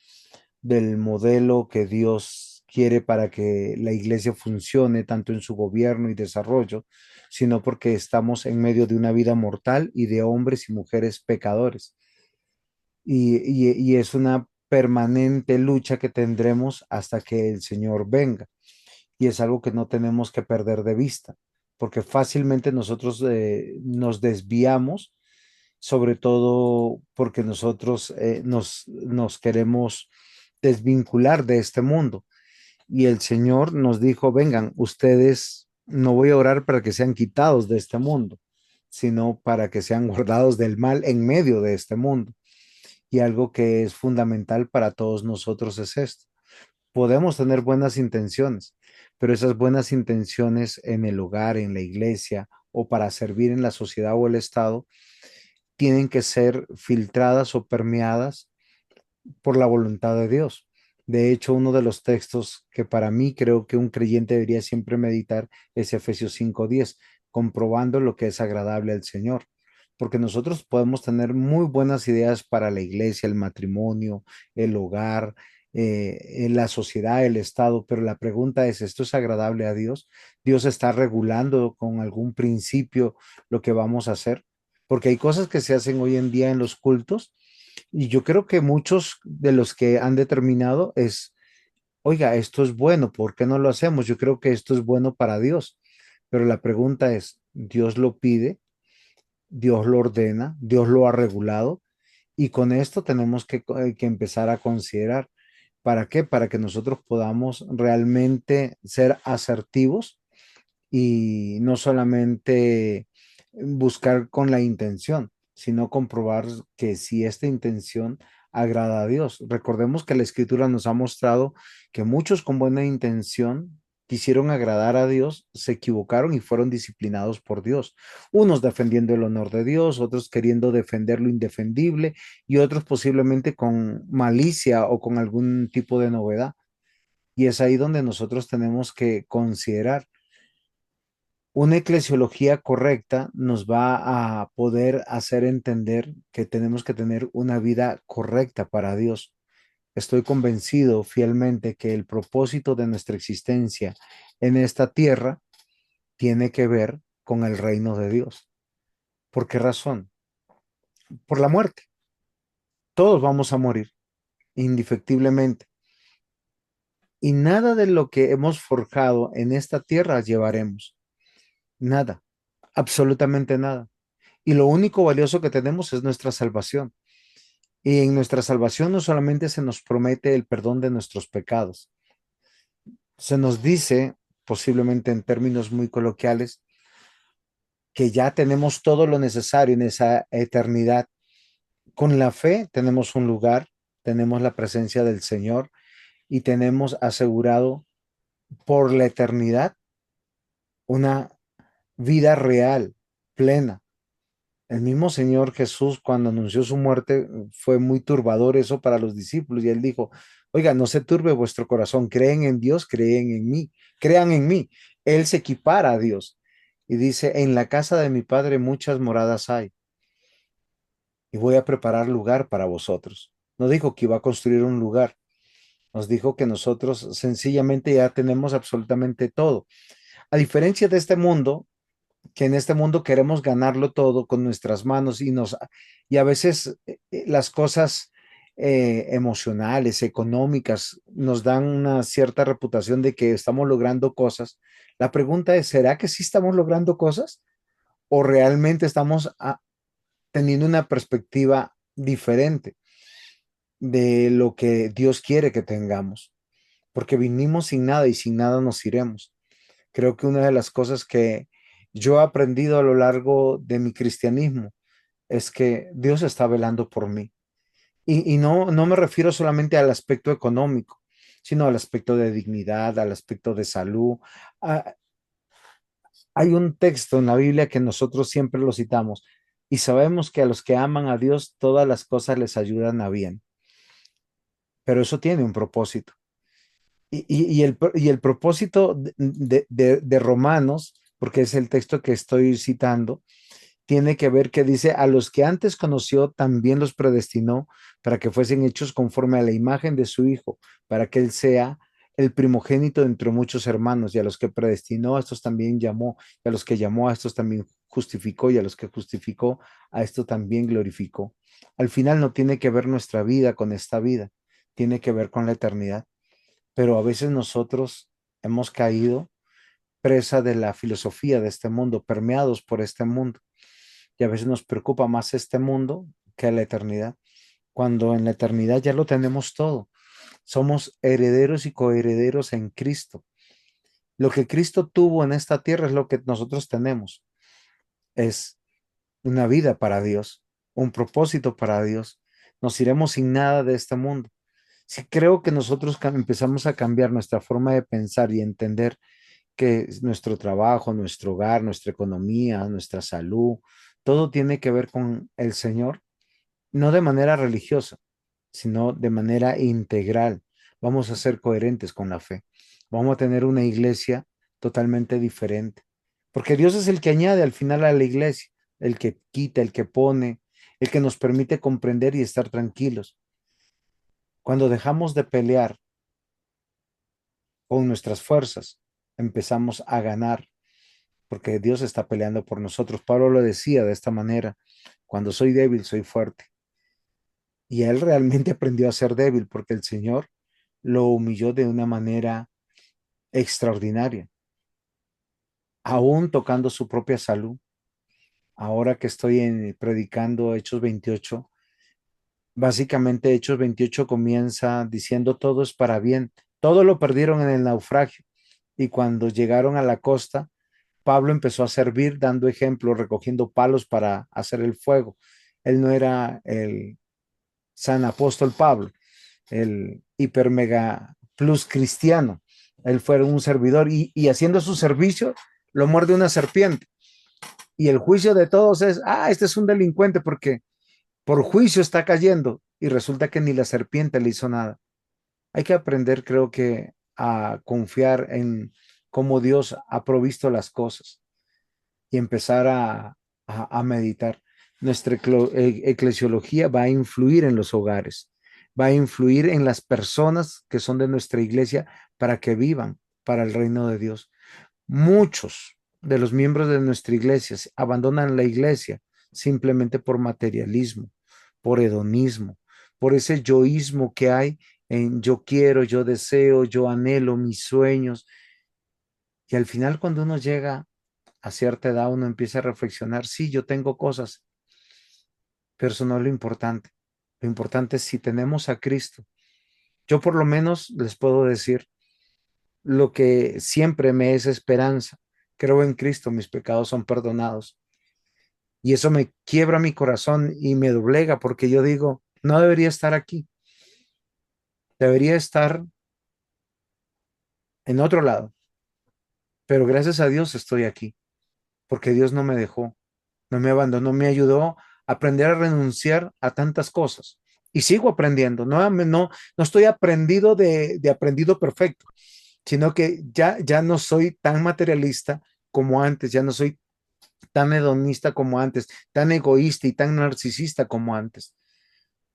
del modelo que Dios quiere para que la iglesia funcione tanto en su gobierno y desarrollo, sino porque estamos en medio de una vida mortal y de hombres y mujeres pecadores. Y es una permanente lucha que tendremos hasta que el Señor venga. Y es algo que no tenemos que perder de vista, porque fácilmente nosotros nos desviamos, sobre todo porque nosotros nos queremos desvincular de este mundo. Y el Señor nos dijo, vengan, ustedes, no voy a orar para que sean quitados de este mundo, sino para que sean guardados del mal en medio de este mundo. Y algo que es fundamental para todos nosotros es esto. Podemos tener buenas intenciones, pero esas buenas intenciones en el hogar, en la iglesia o para servir en la sociedad o el Estado, tienen que ser filtradas o permeadas por la voluntad de Dios. De hecho, uno de los textos que para mí creo que un creyente debería siempre meditar es Efesios 5:10, comprobando lo que es agradable al Señor. Porque nosotros podemos tener muy buenas ideas para la iglesia, el matrimonio, el hogar, en la sociedad, el Estado, pero la pregunta es, ¿esto es agradable a Dios? ¿Dios está regulando con algún principio lo que vamos a hacer? Porque hay cosas que se hacen hoy en día en los cultos y yo creo que muchos de los que han determinado es, oiga, esto es bueno, ¿por qué no lo hacemos? Yo creo que esto es bueno para Dios, pero la pregunta es, ¿Dios lo pide? ¿Dios lo ordena? ¿Dios lo ha regulado? Y con esto tenemos que empezar a considerar. ¿Para qué? Para que nosotros podamos realmente ser asertivos y no solamente buscar con la intención, sino comprobar que si esta intención agrada a Dios. Recordemos que la escritura nos ha mostrado que muchos con buena intención quisieron agradar a Dios, se equivocaron y fueron disciplinados por Dios. Unos defendiendo el honor de Dios, otros queriendo defender lo indefendible y otros posiblemente con malicia o con algún tipo de novedad. Y es ahí donde nosotros tenemos que considerar una eclesiología correcta nos va a poder hacer entender que tenemos que tener una vida correcta para Dios. Estoy convencido fielmente que el propósito de nuestra existencia en esta tierra tiene que ver con el reino de Dios. ¿Por qué razón? Por la muerte. Todos vamos a morir, indefectiblemente. Y nada de lo que hemos forjado en esta tierra llevaremos. Nada, absolutamente nada. Y lo único valioso que tenemos es nuestra salvación. Y en nuestra salvación no solamente se nos promete el perdón de nuestros pecados, se nos dice, posiblemente en términos muy coloquiales, que ya tenemos todo lo necesario en esa eternidad. Con la fe tenemos un lugar, tenemos la presencia del Señor y tenemos asegurado por la eternidad una vida real, plena. El mismo Señor Jesús, cuando anunció su muerte, fue muy turbador eso para los discípulos y él dijo, oiga, no se turbe vuestro corazón, creen en Dios, creen en mí, crean en mí. Él se equipara a Dios y dice, en la casa de mi Padre muchas moradas hay y voy a preparar lugar para vosotros. No dijo que iba a construir un lugar, nos dijo que nosotros sencillamente ya tenemos absolutamente todo. A diferencia de este mundo, que en este mundo queremos ganarlo todo con nuestras manos y a veces las cosas emocionales, económicas, nos dan una cierta reputación de que estamos logrando cosas. La pregunta es, ¿será que sí estamos logrando cosas o realmente estamos teniendo una perspectiva diferente de lo que Dios quiere que tengamos? Porque vinimos sin nada y sin nada nos iremos. Creo que una de las cosas que yo he aprendido a lo largo de mi cristianismo es que Dios está velando por mí. Y no me refiero solamente al aspecto económico. sino al aspecto de dignidad, al aspecto de salud. Ah, hay un texto en la Biblia que nosotros siempre lo citamos y sabemos que a los que aman a Dios todas las cosas les ayudan a bien, pero eso tiene un propósito. Y el propósito de Romanos, porque es el texto que estoy citando, tiene que ver que dice, a los que antes conoció, también los predestinó para que fuesen hechos conforme a la imagen de su Hijo, para que Él sea el primogénito entre muchos hermanos, y a los que predestinó, a estos también llamó, y a los que llamó, a estos también justificó, y a los que justificó, a esto también glorificó. Al final no tiene que ver nuestra vida con esta vida, tiene que ver con la eternidad, pero a veces nosotros hemos caído presa de la filosofía de este mundo, permeados por este mundo y a veces nos preocupa más este mundo que la eternidad, cuando en la eternidad ya lo tenemos todo. Somos herederos y coherederos en Cristo. Lo que Cristo tuvo en esta tierra es lo que nosotros tenemos. Es una vida para Dios, un propósito para Dios. Nos iremos sin nada de este mundo. Si creo que nosotros empezamos a cambiar nuestra forma de pensar y entender que nuestro trabajo, nuestro hogar, nuestra economía, nuestra salud, todo tiene que ver con el Señor, no de manera religiosa, sino de manera integral. Vamos a ser coherentes con la fe. Vamos a tener una iglesia totalmente diferente, porque Dios es el que añade al final a la iglesia, el que quita, el que pone, el que nos permite comprender y estar tranquilos. Cuando dejamos de pelear con nuestras fuerzas, empezamos a ganar porque Dios está peleando por nosotros. Pablo lo decía de esta manera, cuando soy débil, soy fuerte. Y él realmente aprendió a ser débil porque el Señor lo humilló de una manera extraordinaria, aún tocando su propia salud. Ahora que estoy predicando Hechos 28, básicamente Hechos 28 comienza diciendo todo es para bien. Todo lo perdieron en el naufragio y cuando llegaron a la costa, Pablo empezó a servir dando ejemplo, recogiendo palos para hacer el fuego. Él no era el San Apóstol Pablo, el hiper mega plus cristiano. Él fue un servidor y haciendo su servicio lo muerde una serpiente. Y el juicio de todos es, este es un delincuente porque por juicio está cayendo y resulta que ni la serpiente le hizo nada. Hay que aprender, creo que, a confiar en cómo Dios ha provisto las cosas y empezar a meditar. Nuestra eclesiología va a influir en los hogares, va a influir en las personas que son de nuestra iglesia para que vivan para el reino de Dios. Muchos de los miembros de nuestra iglesia abandonan la iglesia simplemente por materialismo, por hedonismo, por ese yoísmo que hay en yo quiero, yo deseo, yo anhelo mis sueños. Y al final cuando uno llega a cierta edad uno empieza a reflexionar, sí, yo tengo cosas, pero eso no es lo importante. Lo importante es si tenemos a Cristo. Yo por lo menos les puedo decir lo que siempre me es esperanza. Creo en Cristo, mis pecados son perdonados. Y eso me quiebra mi corazón y me doblega porque yo digo, no debería estar aquí, debería estar en otro lado, pero gracias a Dios estoy aquí, porque Dios no me dejó, no me abandonó, me ayudó a aprender a renunciar a tantas cosas. Y sigo aprendiendo, no estoy aprendido de aprendido perfecto, sino que ya no soy tan materialista como antes, ya no soy tan hedonista como antes, tan egoísta y tan narcisista como antes.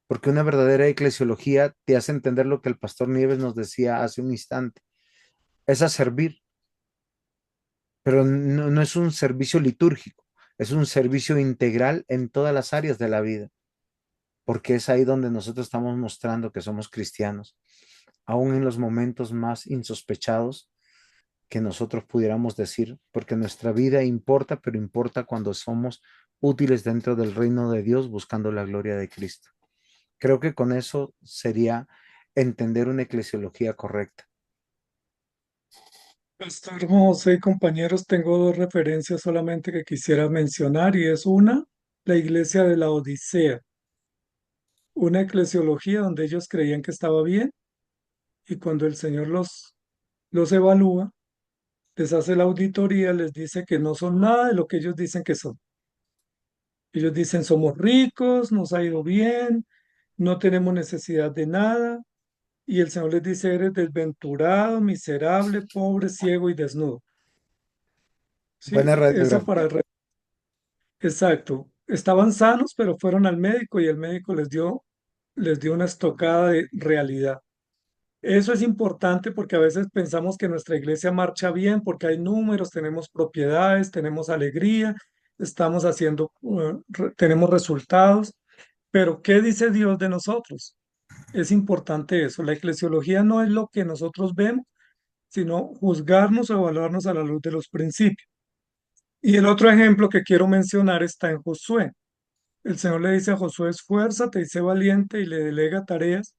Porque una verdadera eclesiología te hace entender lo que el pastor Nieves nos decía hace un instante, es a servir, pero no es un servicio litúrgico, es un servicio integral en todas las áreas de la vida, porque es ahí donde nosotros estamos mostrando que somos cristianos, aún en los momentos más insospechados que nosotros pudiéramos decir, porque nuestra vida importa, pero importa cuando somos útiles dentro del reino de Dios buscando la gloria de Cristo. Creo que con eso sería entender una eclesiología correcta. Pastor José y compañeros, tengo dos referencias solamente que quisiera mencionar y es una, la iglesia de la Odisea, una eclesiología donde ellos creían que estaba bien Y cuando el Señor los evalúa, les hace la auditoría, les dice que no son nada de lo que ellos dicen que son. Ellos dicen, somos ricos, nos ha ido bien, no tenemos necesidad de nada. Y el Señor les dice, eres desventurado, miserable, pobre, ciego y desnudo. ¿Sí? Buena Eso radiografía. para el exacto. Estaban sanos, pero fueron al médico y el médico les dio una estocada de realidad. Eso es importante porque a veces pensamos que nuestra iglesia marcha bien porque hay números, tenemos propiedades, tenemos alegría, estamos haciendo, tenemos resultados. Pero ¿qué dice Dios de nosotros? Es importante eso. La eclesiología no es lo que nosotros vemos, sino juzgarnos o evaluarnos a la luz de los principios. Y el otro ejemplo que quiero mencionar está en Josué. El Señor le dice a Josué, esfuérzate y sé valiente y le delega tareas.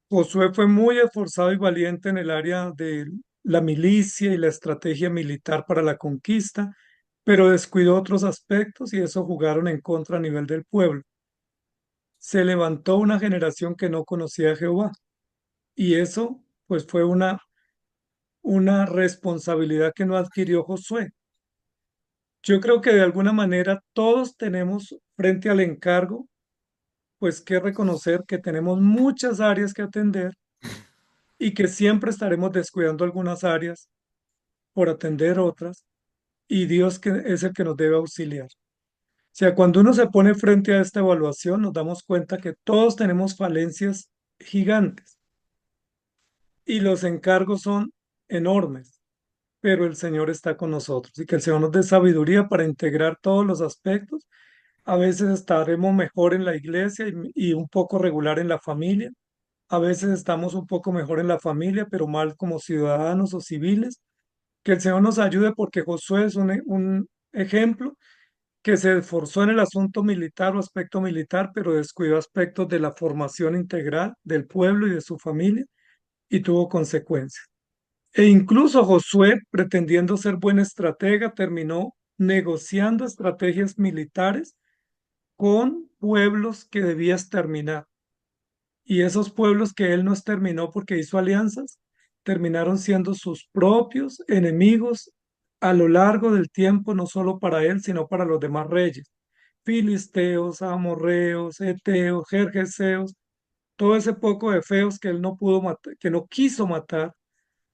Josué fue muy esforzado y valiente en el área de la milicia y la estrategia militar para la conquista, pero descuidó otros aspectos y eso jugaron en contra a nivel del pueblo. Se levantó una generación que no conocía a Jehová y eso pues fue una responsabilidad que no adquirió Josué. Yo creo que de alguna manera todos tenemos frente al encargo pues que reconocer que tenemos muchas áreas que atender y que siempre estaremos descuidando algunas áreas por atender otras, y Dios que es el que nos debe auxiliar. O sea, cuando uno se pone frente a esta evaluación, nos damos cuenta que todos tenemos falencias gigantes y los encargos son enormes, pero el Señor está con nosotros y que el Señor nos dé sabiduría para integrar todos los aspectos. A veces estaremos mejor en la iglesia y un poco regular en la familia. A veces estamos un poco mejor en la familia, pero mal como ciudadanos o civiles. Que el Señor nos ayude porque Josué es un ejemplo que se esforzó en el asunto militar o aspecto militar, pero descuidó aspectos de la formación integral del pueblo y de su familia y tuvo consecuencias. E incluso Josué, pretendiendo ser buen estratega, terminó negociando estrategias militares con pueblos que debía exterminar. Y esos pueblos que él no exterminó porque hizo alianzas, terminaron siendo sus propios enemigos a lo largo del tiempo, no solo para él, sino para los demás reyes. Filisteos, amorreos, eteos, jerjeseos, todo ese poco de feos que él no pudo matar, que no quiso matar,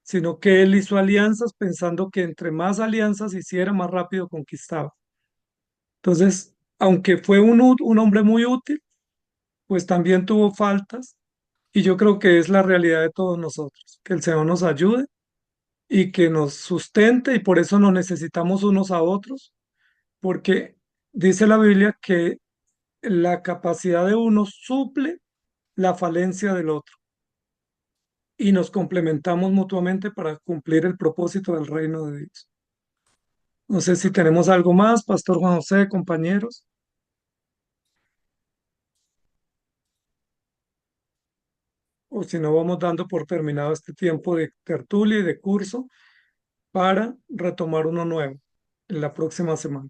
sino que él hizo alianzas pensando que entre más alianzas hiciera, más rápido conquistaba. Entonces, aunque fue un hombre muy útil, pues también tuvo faltas y yo creo que es la realidad de todos nosotros, que el Señor nos ayude y que nos sustente y por eso nos necesitamos unos a otros, porque dice la Biblia que la capacidad de uno suple la falencia del otro y nos complementamos mutuamente para cumplir el propósito del reino de Dios. No sé si tenemos algo más, Pastor Juan José, compañeros, o si no vamos dando por terminado este tiempo de tertulia y de curso para retomar uno nuevo en la próxima semana.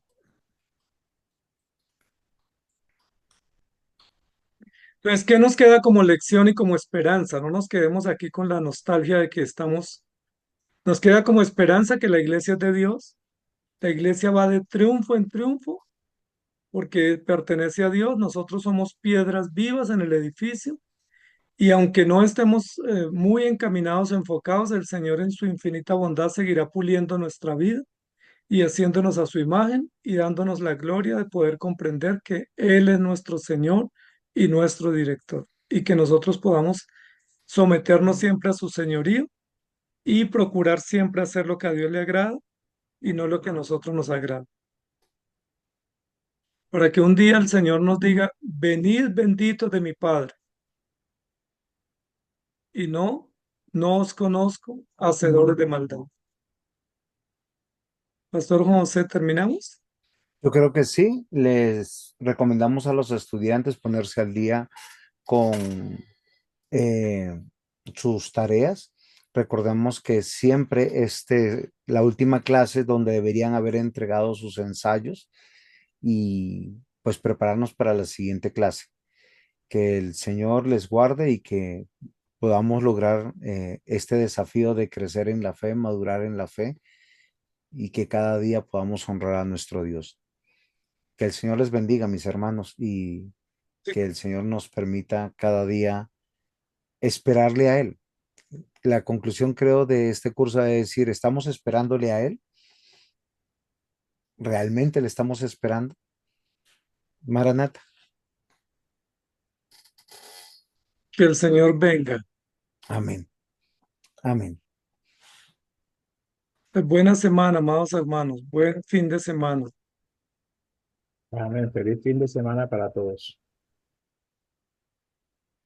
Entonces, ¿qué nos queda como lección y como esperanza? No nos quedemos aquí con la nostalgia de que nos queda como esperanza que la iglesia es de Dios, la iglesia va de triunfo en triunfo porque pertenece a Dios, nosotros somos piedras vivas en el edificio y aunque no estemos muy encaminados, enfocados, el Señor en su infinita bondad seguirá puliendo nuestra vida y haciéndonos a su imagen y dándonos la gloria de poder comprender que Él es nuestro Señor y nuestro director y que nosotros podamos someternos siempre a su señorío y procurar siempre hacer lo que a Dios le agrada y no lo que a nosotros nos agrada. Para que un día el Señor nos diga, venid benditos de mi Padre y no os conozco, hacedores de maldad. Pastor José, ¿terminamos? Yo creo que sí, les recomendamos a los estudiantes ponerse al día con eh, sus tareas. Recordemos que siempre la última clase es donde deberían haber entregado sus ensayos y pues prepararnos para la siguiente clase. Que el Señor les guarde y que podamos lograr este desafío de crecer en la fe, madurar en la fe y que cada día podamos honrar a nuestro Dios. Que el Señor les bendiga, mis hermanos, y Sí, que el Señor nos permita cada día esperarle a Él. La conclusión, creo, de este curso es decir, ¿estamos esperándole a Él? ¿Realmente le estamos esperando? Maranata. que el Señor venga. Amén. Amén. Buena semana, amados hermanos. Buen fin de semana. Amén. Feliz fin de semana para todos.